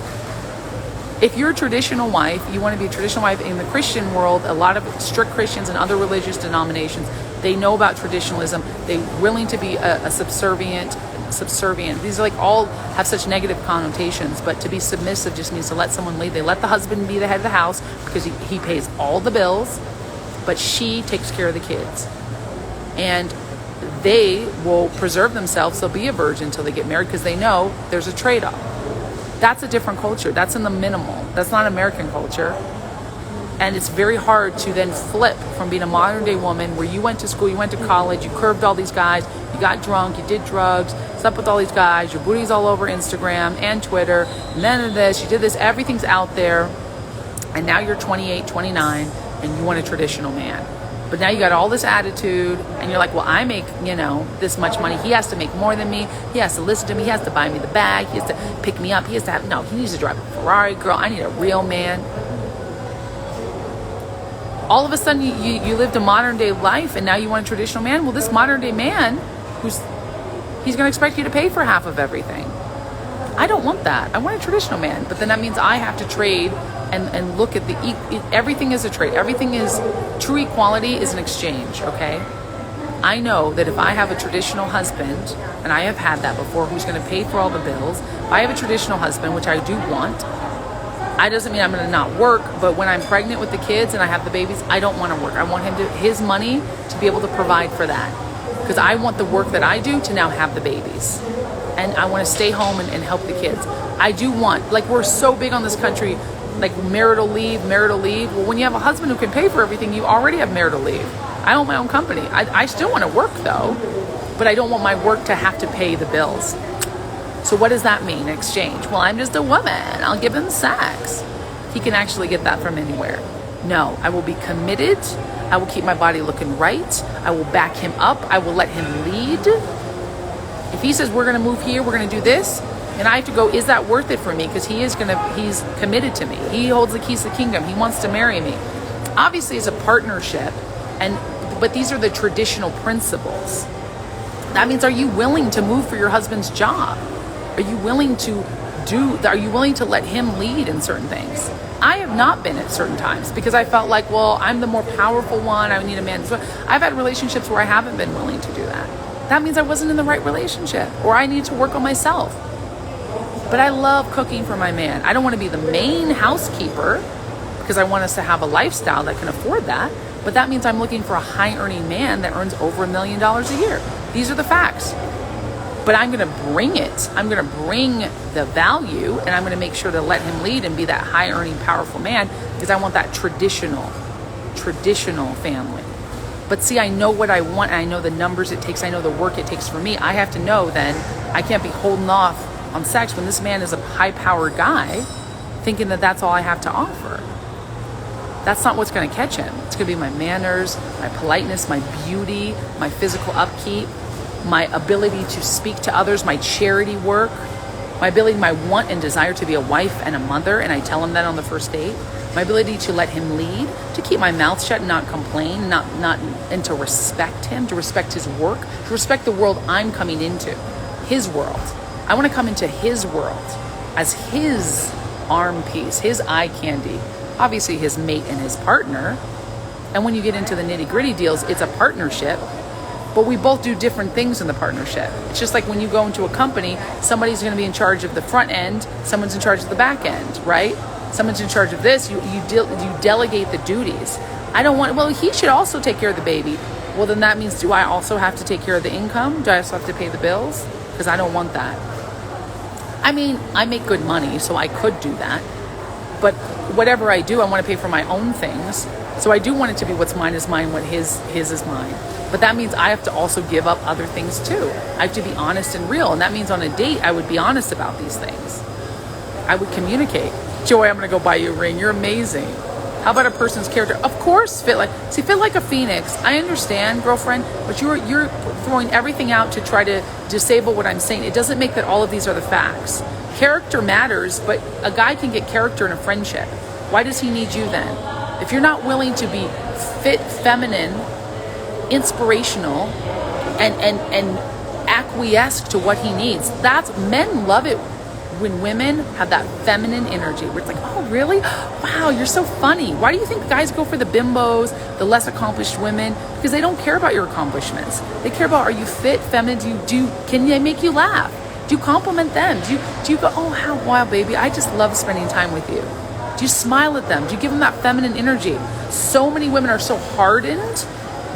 If you're a traditional wife, you want to be a traditional wife in the Christian world, a lot of strict Christians and other religious denominations, they know about traditionalism. They're willing to be a subservient. These are all have such negative connotations, but to be submissive just means to let someone lead. They let the husband be the head of the house because he pays all the bills, but she takes care of the kids. And they will preserve themselves. They'll be a virgin until they get married because they know there's a trade-off. That's a different culture. That's in the minimal. That's not American culture. And it's very hard to then flip from being a modern day woman where you went to school, you went to college, you curved all these guys, you got drunk, you did drugs, slept with all these guys, your booty's all over Instagram and Twitter, none of this, you did this, everything's out there. And now you're 28, 29, and you want a traditional man. But now you got all this attitude and you're like, well, I make, this much money. He has to make more than me. He has to listen to me. He has to buy me the bag. He has to pick me up. He needs to drive a Ferrari. Girl, I need a real man. All of a sudden you lived a modern day life and now you want a traditional man. Well, this modern day man, he's going to expect you to pay for half of everything. I don't want that. I want a traditional man. But then that means I have to trade and look at everything is a trade. Everything is true. Equality is an exchange. Okay. I know that if I have a traditional husband, and I have had that before, who's going to pay for all the bills, if I have a traditional husband, which I do want, I doesn't mean I'm going to not work, but when I'm pregnant with the kids and I have the babies, I don't want to work. I want his money to be able to provide for that, because I want the work that I do to now have the babies, and I want to stay home and help the kids. I do want, we're so big on this country, marital leave. Well, when you have a husband who can pay for everything, you already have marital leave. I own my own company. I still want to work though, but I don't want my work to have to pay the bills. So what does that mean, exchange? Well, I'm just a woman. I'll give him sex. He can actually get that from anywhere. No, I will be committed. I will keep my body looking right. I will back him up. I will let him lead. If he says, we're going to move here, we're going to do this, and I have to go, is that worth it for me? Because he's committed to me. He holds the keys to the kingdom. He wants to marry me. Obviously, it's a partnership, but these are the traditional principles. That means, are you willing to move for your husband's job? Are you willing to let him lead in certain things? I have not been at certain times because I felt like, well, I'm the more powerful one. I need a man. So I've had relationships where I haven't been willing to do that. That means I wasn't in the right relationship, or I need to work on myself. But I love cooking for my man. I don't want to be the main housekeeper because I want us to have a lifestyle that can afford that. But that means I'm looking for a high earning man that earns over $1 million a year. These are the facts. But I'm going to bring it. I'm going to bring the value, and I'm going to make sure to let him lead and be that high earning, powerful man, because I want that traditional family. But see, I know what I want, and I know the numbers it takes. I know the work it takes for me. I have to know then I can't be holding off on sex when this man is a high-powered guy thinking that that's all I have to offer. That's not what's going to catch him. It's going to be my manners, my politeness, my beauty, my physical upkeep, my ability to speak to others, my charity work, my ability, my want and desire to be a wife and a mother, and I tell him that on the first date, my ability to let him lead, to keep my mouth shut, not complain, and to respect him, to respect his work, to respect the world I'm coming into, his world. I want to come into his world as his arm piece, his eye candy, obviously his mate and his partner. And when you get into the nitty gritty deals, it's a partnership. But we both do different things in the partnership. It's just like when you go into a company, somebody's going to be in charge of the front end, someone's in charge of the back end, right? Someone's in charge of this. You delegate the duties. I don't want, well, he should also take care of the baby. Well, then that means, do I also have to take care of the income? Do I also have to pay the bills? Because I don't want that. I mean, I make good money, so I could do that. But whatever I do, I want to pay for my own things. So I do want it to be what's mine is mine, what his is mine. But that means I have to also give up other things too. I have to be honest and real. And that means on a date, I would be honest about these things. I would communicate. Joy, I'm going to go buy you a ring. You're amazing. How about a person's character? Of course, fit like a phoenix. I understand, girlfriend, but you're throwing everything out to try to disable what I'm saying. It doesn't make that all of these are the facts. Character matters, but a guy can get character in a friendship. Why does he need you then? If you're not willing to be fit, feminine, inspirational, and acquiesce to what he needs, men love it when women have that feminine energy where it's like, oh really, wow, you're so funny. Why do you think guys go for the bimbos, the less accomplished women? Because they don't care about your accomplishments. They care about, are you fit, feminine? Can they make you laugh? Do you compliment them? Do you go, oh how wow baby, I just love spending time with you? Do you smile at them? Do you give them that feminine energy? So many women are so hardened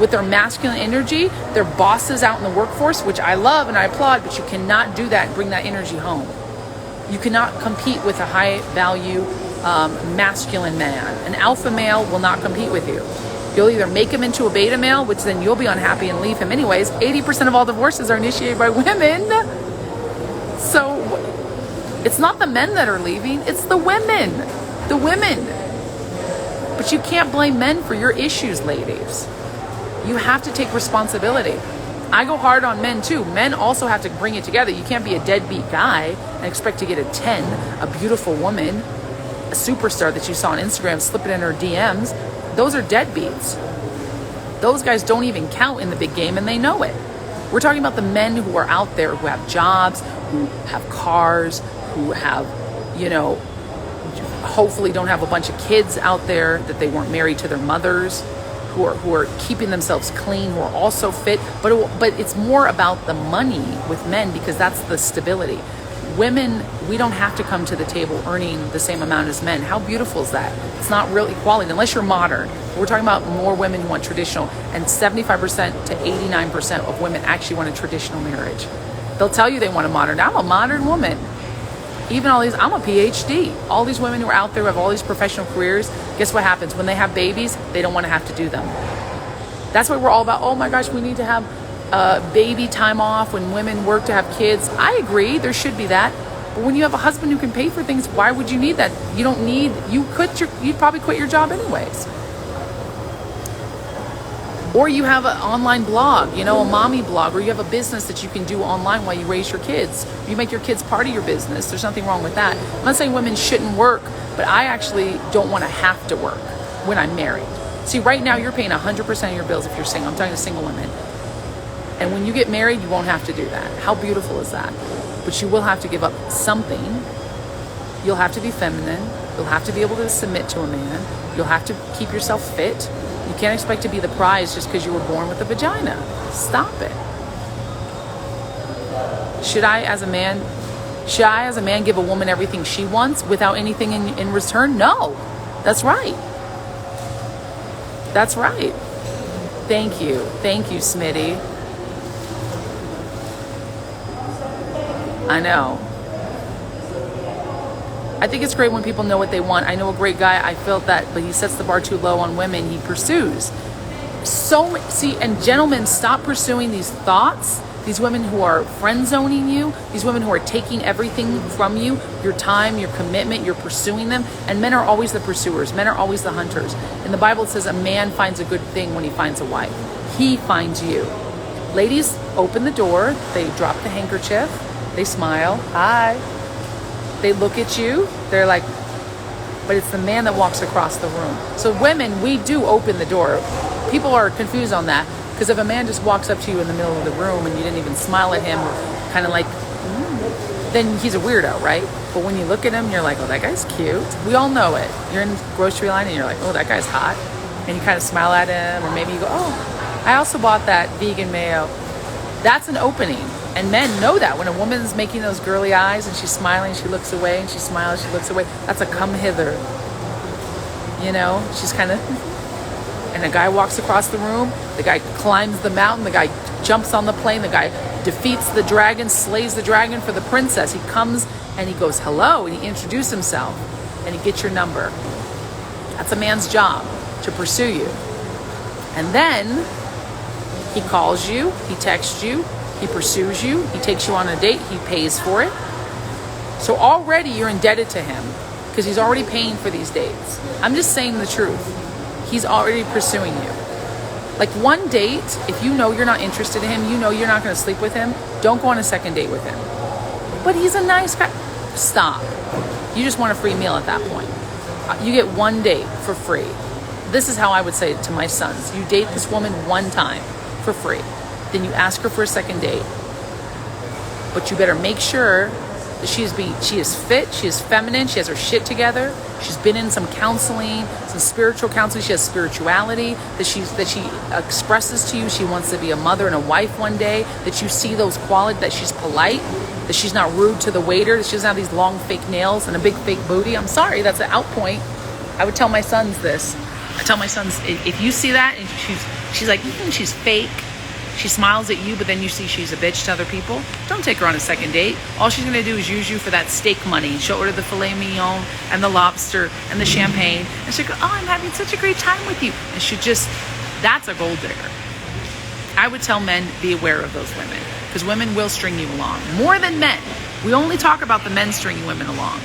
with their masculine energy. They're bosses out in the workforce, which I love and I applaud, but you cannot do that and bring that energy home. You cannot compete with a high value masculine man. An alpha male will not compete with you. You'll either make him into a beta male, which then you'll be unhappy and leave him anyways. 80% of all divorces are initiated by women. So it's not the men that are leaving, it's the women. The women. But you can't blame men for your issues, ladies. You have to take responsibility. I go hard on men too. Men also have to bring it together. You can't be a deadbeat guy and expect to get a 10, a beautiful woman, a superstar that you saw on Instagram, slip it in her DMs. Those are deadbeats. Those guys don't even count in the big game and they know it. We're talking about the men who are out there, who have jobs, who have cars, who have, hopefully don't have a bunch of kids out there that they weren't married to their mothers, who are keeping themselves clean, who are also fit, but it's more about the money with men because that's the stability. Women, we don't have to come to the table earning the same amount as men. How beautiful is that? It's not real equality unless you're modern. We're talking about more women who want traditional, and 75% to 89% of women actually want a traditional marriage. They'll tell you they want a modern. I'm a modern woman. Even all these, I'm a PhD. All these women who are out there who have all these professional careers, guess what happens? When they have babies, they don't want to have to do them. That's what we're all about. Oh my gosh, we need to have baby time off when women work to have kids. I agree, there should be that. But when you have a husband who can pay for things, why would you need that? You'd probably quit your job anyways. Or you have an online blog, a mommy blog, or you have a business that you can do online while you raise your kids. You make your kids part of your business. There's nothing wrong with that. I'm not saying women shouldn't work, but I actually don't want to have to work when I'm married. See, right now you're paying 100% of your bills if you're single. I'm talking to single women. And when you get married, you won't have to do that. How beautiful is that? But you will have to give up something. You'll have to be feminine. You'll have to be able to submit to a man. You'll have to keep yourself fit. You can't expect to be the prize just because you were born with a vagina. Stop it. Should I as a man give a woman everything she wants without anything in return? No. That's right. That's right. Thank you. Thank you, Smitty. I know. I think it's great when people know what they want. I know a great guy, I felt that, but he sets the bar too low on women he pursues. See, and gentlemen, stop pursuing these thoughts, these women who are friend zoning you, these women who are taking everything from you, your time, your commitment, you're pursuing them. And men are always the pursuers. Men are always the hunters. In the Bible, it says a man finds a good thing when he finds a wife. He finds you. Ladies, open the door. They drop the handkerchief. They smile. Hi. They look at you. They're like, but it's the man that walks across the room. So women, we do open the door. People are confused on that, because if a man just walks up to you in the middle of the room and you didn't even smile at him, kind of like, then he's a weirdo, right? But when you look at him, you're like, oh, that guy's cute. We all know it. You're in the grocery line and you're like, oh, that guy's hot. And you kind of smile at him, or maybe you go, oh, I also bought that vegan mayo. That's an opening. And men know that when a woman's making those girly eyes and she's smiling, she looks away, and she smiles, she looks away. That's a come hither. You know, she's kind of, and a guy walks across the room, the guy climbs the mountain, the guy jumps on the plane, the guy defeats the dragon, slays the dragon for the princess. He comes and he goes, hello, and he introduces himself, and he gets your number. That's a man's job, to pursue you. And then he calls you, he texts you, he pursues you, he takes you on a date, he pays for it. So already you're indebted to him, because he's already paying for these dates. I'm just saying the truth. He's already pursuing you. Like one date, if you know you're not interested in him, you know you're not going to sleep with him, don't go on a second date with him. But he's a nice guy. Stop. You just want a free meal at that point. You get one date for free. This is how I would say it to my sons. You date this woman one time for free. Then you ask her for a second date. But you better make sure that she is fit, she is feminine, she has her shit together, she's been in some counseling, some spiritual counseling, she has spirituality, that she expresses to you she wants to be a mother and a wife one day, that you see those qualities, that she's polite, that she's not rude to the waiter, that she doesn't have these long fake nails and a big fake booty. I'm sorry, that's an out point. I would tell my sons this. I tell my sons, if you see that and she's like, she's fake, she smiles at you, but then you see she's a bitch to other people, don't take her on a second date. All she's going to do is use you for that steak money. She'll order the filet mignon and the lobster and the champagne. And she'll go, oh, I'm having such a great time with you. And that's a gold digger. I would tell men, be aware of those women, because women will string you along. More than men. We only talk about the men stringing women along,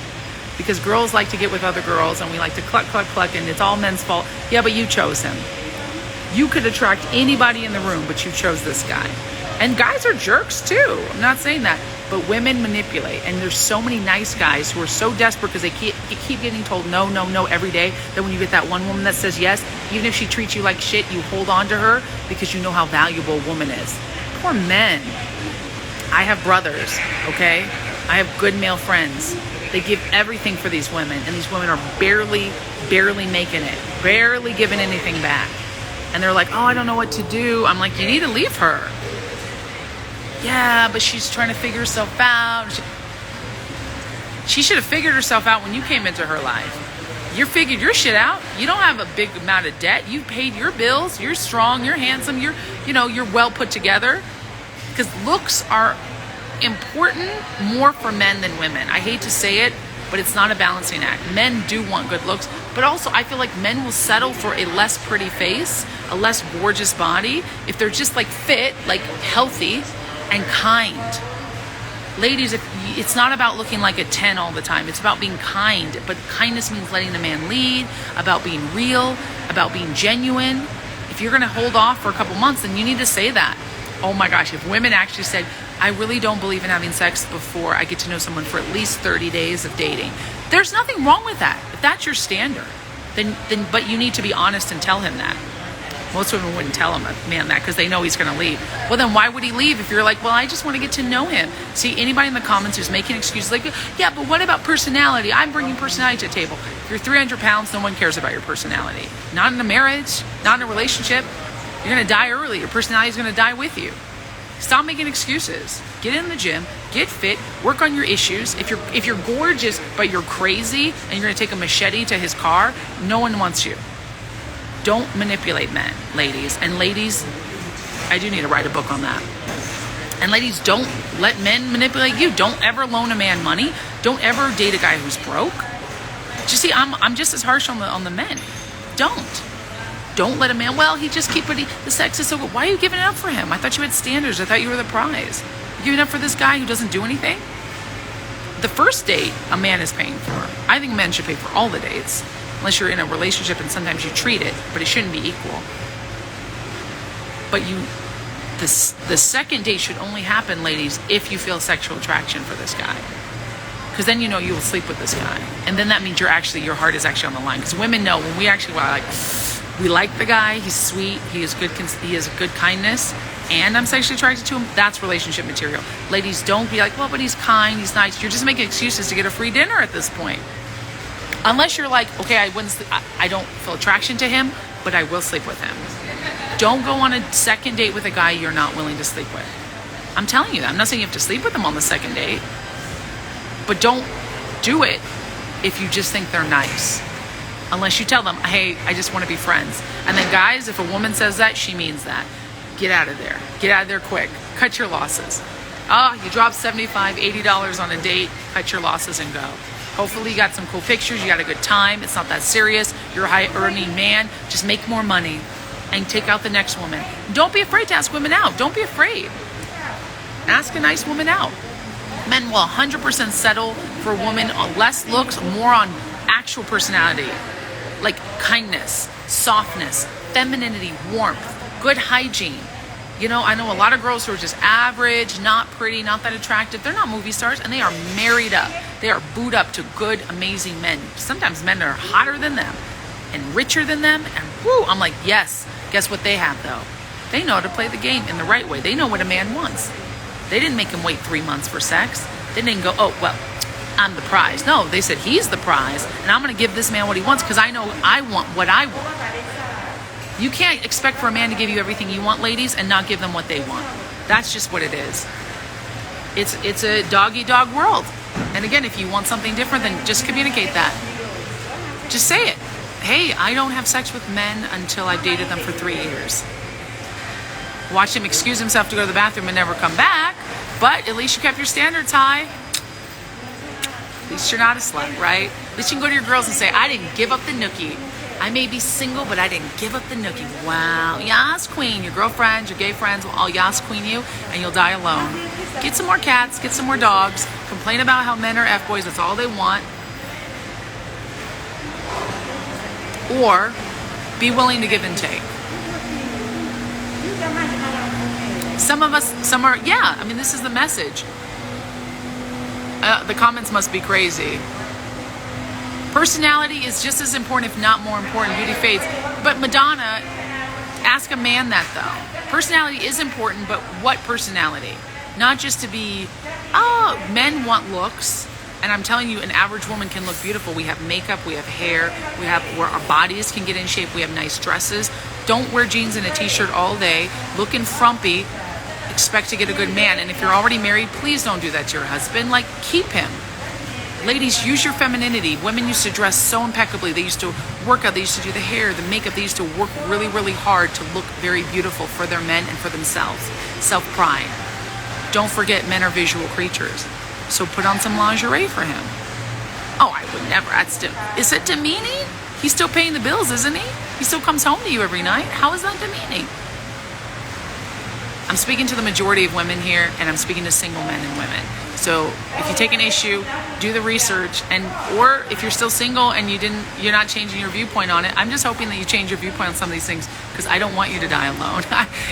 because girls like to get with other girls and we like to cluck, cluck, cluck, and it's all men's fault. Yeah, but you chose him. You could attract anybody in the room, but you chose this guy. And guys are jerks too. I'm not saying that. But women manipulate. And there's so many nice guys who are so desperate because they keep getting told no, no, no every day, that when you get that one woman that says yes, even if she treats you like shit, you hold on to her because you know how valuable a woman is. Poor men. I have brothers, okay? I have good male friends. They give everything for these women. And these women are barely making it. Barely giving anything back. And they're like, oh, I don't know what to do. I'm like, you need to leave her. Yeah, but she's trying to figure herself out. She should have figured herself out when you came into her life. You figured your shit out. You don't have a big amount of debt. You've paid your bills. You're strong. You're handsome. You're well put together. Because looks are important more for men than women. I hate to say it, but it's not a balancing act. Men do want good looks, but also I feel like men will settle for a less pretty face, a less gorgeous body, if they're just like fit, like healthy and kind. Ladies, it's not about looking like a 10 all the time. It's about being kind, but kindness means letting the man lead, about being real, about being genuine. If you're gonna hold off for a couple months, then you need to say that. Oh my gosh, if women actually said, I really don't believe in having sex before I get to know someone for at least 30 days of dating. There's nothing wrong with that. If that's your standard, then but you need to be honest and tell him that. Most women wouldn't tell him, a man, that because they know he's going to leave. Well, then why would he leave if you're like, well, I just want to get to know him? See, anybody in the comments who's making excuses like, yeah, but what about personality? I'm bringing personality to the table. If you're 300 pounds, no one cares about your personality. Not in a marriage, not in a relationship. You're going to die early. Your personality is going to die with you. Stop making excuses. Get in the gym, get fit, work on your issues. If you're gorgeous but you're crazy and you're gonna take a machete to his car, no one wants you. Don't manipulate men, ladies. And ladies, I do need to write a book on that. And ladies, don't let men manipulate you. Don't ever loan a man money. Don't ever date a guy who's broke. Do you see, I'm just as harsh on the men. Don't let a man, well, he just keep putting, the sex is so good. Why are you giving it up for him? I thought you had standards. I thought you were the prize. You're giving up for this guy who doesn't do anything? The first date, a man is paying for. I think men should pay for all the dates, unless you're in a relationship and sometimes you treat it, but it shouldn't be equal. But the second date should only happen, ladies, if you feel sexual attraction for this guy. Because then you know you will sleep with this guy. And then that means your heart is actually on the line. Because women know when we actually we like the guy, he's sweet, he has good kindness, and I'm sexually attracted to him, that's relationship material. Ladies, don't be like, well, but he's kind, he's nice. You're just making excuses to get a free dinner at this point. Unless you're like, okay, I don't feel attraction to him, but I will sleep with him. Don't go on a second date with a guy you're not willing to sleep with. I'm telling you that. I'm not saying you have to sleep with them on the second date, but don't do it if you just think they're nice. Unless you tell them, hey, I just want to be friends. And then guys, if a woman says that, she means that. Get out of there. Get out of there quick. Cut your losses. You dropped $75, $80 on a date, cut your losses and go. Hopefully you got some cool pictures, you got a good time, it's not that serious, you're a high-earning man, just make more money and take out the next woman. Don't be afraid to ask women out. Don't be afraid. Ask a nice woman out. Men will 100% settle for a woman on less looks, more on actual personality, like kindness, softness, femininity, warmth, good hygiene. You know, I know a lot of girls who are just average, not pretty, not that attractive. They're not movie stars, and they are married up. They are booed up to good, amazing men. Sometimes men are hotter than them and richer than them. And whoo, I'm like, yes. Guess what they have, though? They know how to play the game in the right way. They know what a man wants. They didn't make him wait 3 months for sex. They didn't go, oh, well, I'm the prize. No, they said, he's the prize, and I'm going to give this man what he wants because I know I want what I want. You can't expect for a man to give you everything you want, ladies, and not give them what they want. That's just what it is. It's a dog-eat-dog world. And again, if you want something different, then just communicate that. Just say it. Hey, I don't have sex with men until I've dated them for 3 years. Watch him excuse himself to go to the bathroom and never come back, but at least you kept your standards high. At least you're not a slut, right? At least you can go to your girls and say, I didn't give up the nookie. I may be single, but I didn't give up the nookie. Wow. Yas, queen. Your girlfriends, your gay friends will all yas queen you, and you'll die alone. Get some more cats. Get some more dogs. Complain about how men are F-boys. That's all they want. Or be willing to give and take. Some are, yeah, I mean, this is the message. The comments must be crazy. Personality is just as important, if not more important. Beauty fades. But Madonna, ask a man that though. Personality is important, but what personality? Not just to be, men want looks. And I'm telling you, an average woman can look beautiful. We have makeup, we have hair, we have where our bodies can get in shape, we have nice dresses. Don't wear jeans and a t-shirt all day, looking frumpy, expect to get a good man. And if you're already married, please don't do that to your husband. Like, keep him. Ladies, use your femininity. Women used to dress so impeccably. They used to work out. They used to do the hair, the makeup. They used to work really, really hard to look very beautiful for their men and for themselves. Self-pride. Don't forget, men are visual creatures. So put on some lingerie for him. Oh, I would never. Is it demeaning? He's still paying the bills, isn't he? He still comes home to you every night. How is that demeaning? I'm speaking to the majority of women here, and I'm speaking to single men and women. So if you take an issue, do the research, or if you're still single and you're not changing your viewpoint on it, I'm just hoping that you change your viewpoint on some of these things, because I don't want you to die alone.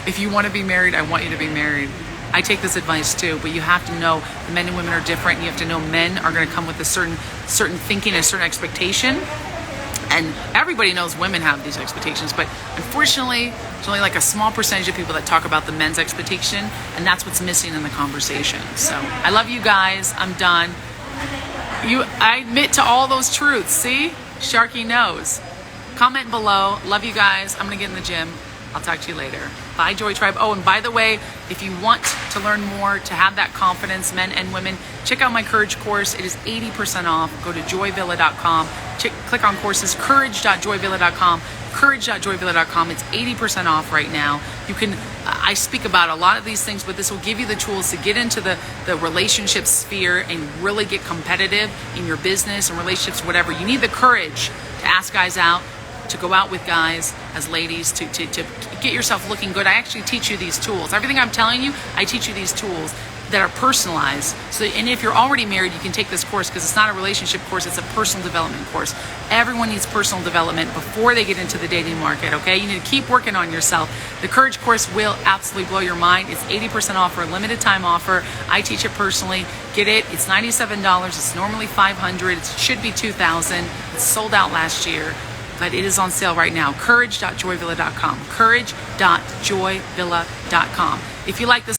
If you want to be married, I want you to be married. I take this advice too, but you have to know men and women are different. You have to know men are going to come with a certain thinking, a certain expectation. And everybody knows women have these expectations, but unfortunately, there's only like a small percentage of people that talk about the men's expectation, and that's what's missing in the conversation. So I love you guys. I'm done. I admit to all those truths. See? Sharky knows. Comment below. Love you guys. I'm going to get in the gym. I'll talk to you later. Bye, Joy Tribe. Oh, and by the way, if you want to learn more, to have that confidence, men and women, check out my Courage course. It is 80% off. Go to joyvilla.com. Click on courses, courage.joyvilla.com. courage.joyvilla.com. It's 80% off right now. You can, I speak about a lot of these things, but this will give you the tools to get into the relationship sphere and really get competitive in your business and relationships, whatever. You need the courage to ask guys out, to go out with guys as ladies, to get yourself looking good. I actually teach you these tools. Everything I'm telling you, I teach you these tools that are personalized. So, and if you're already married, you can take this course because it's not a relationship course, it's a personal development course. Everyone needs personal development before they get into the dating market, okay? You need to keep working on yourself. The Courage course will absolutely blow your mind. It's 80% off for a limited time offer. I teach it personally. Get it. It's $97. It's normally $500. It should be $2,000. It's sold out last year, but it is on sale right now. Courage.joyvilla.com. Courage.joyvilla.com. If you like this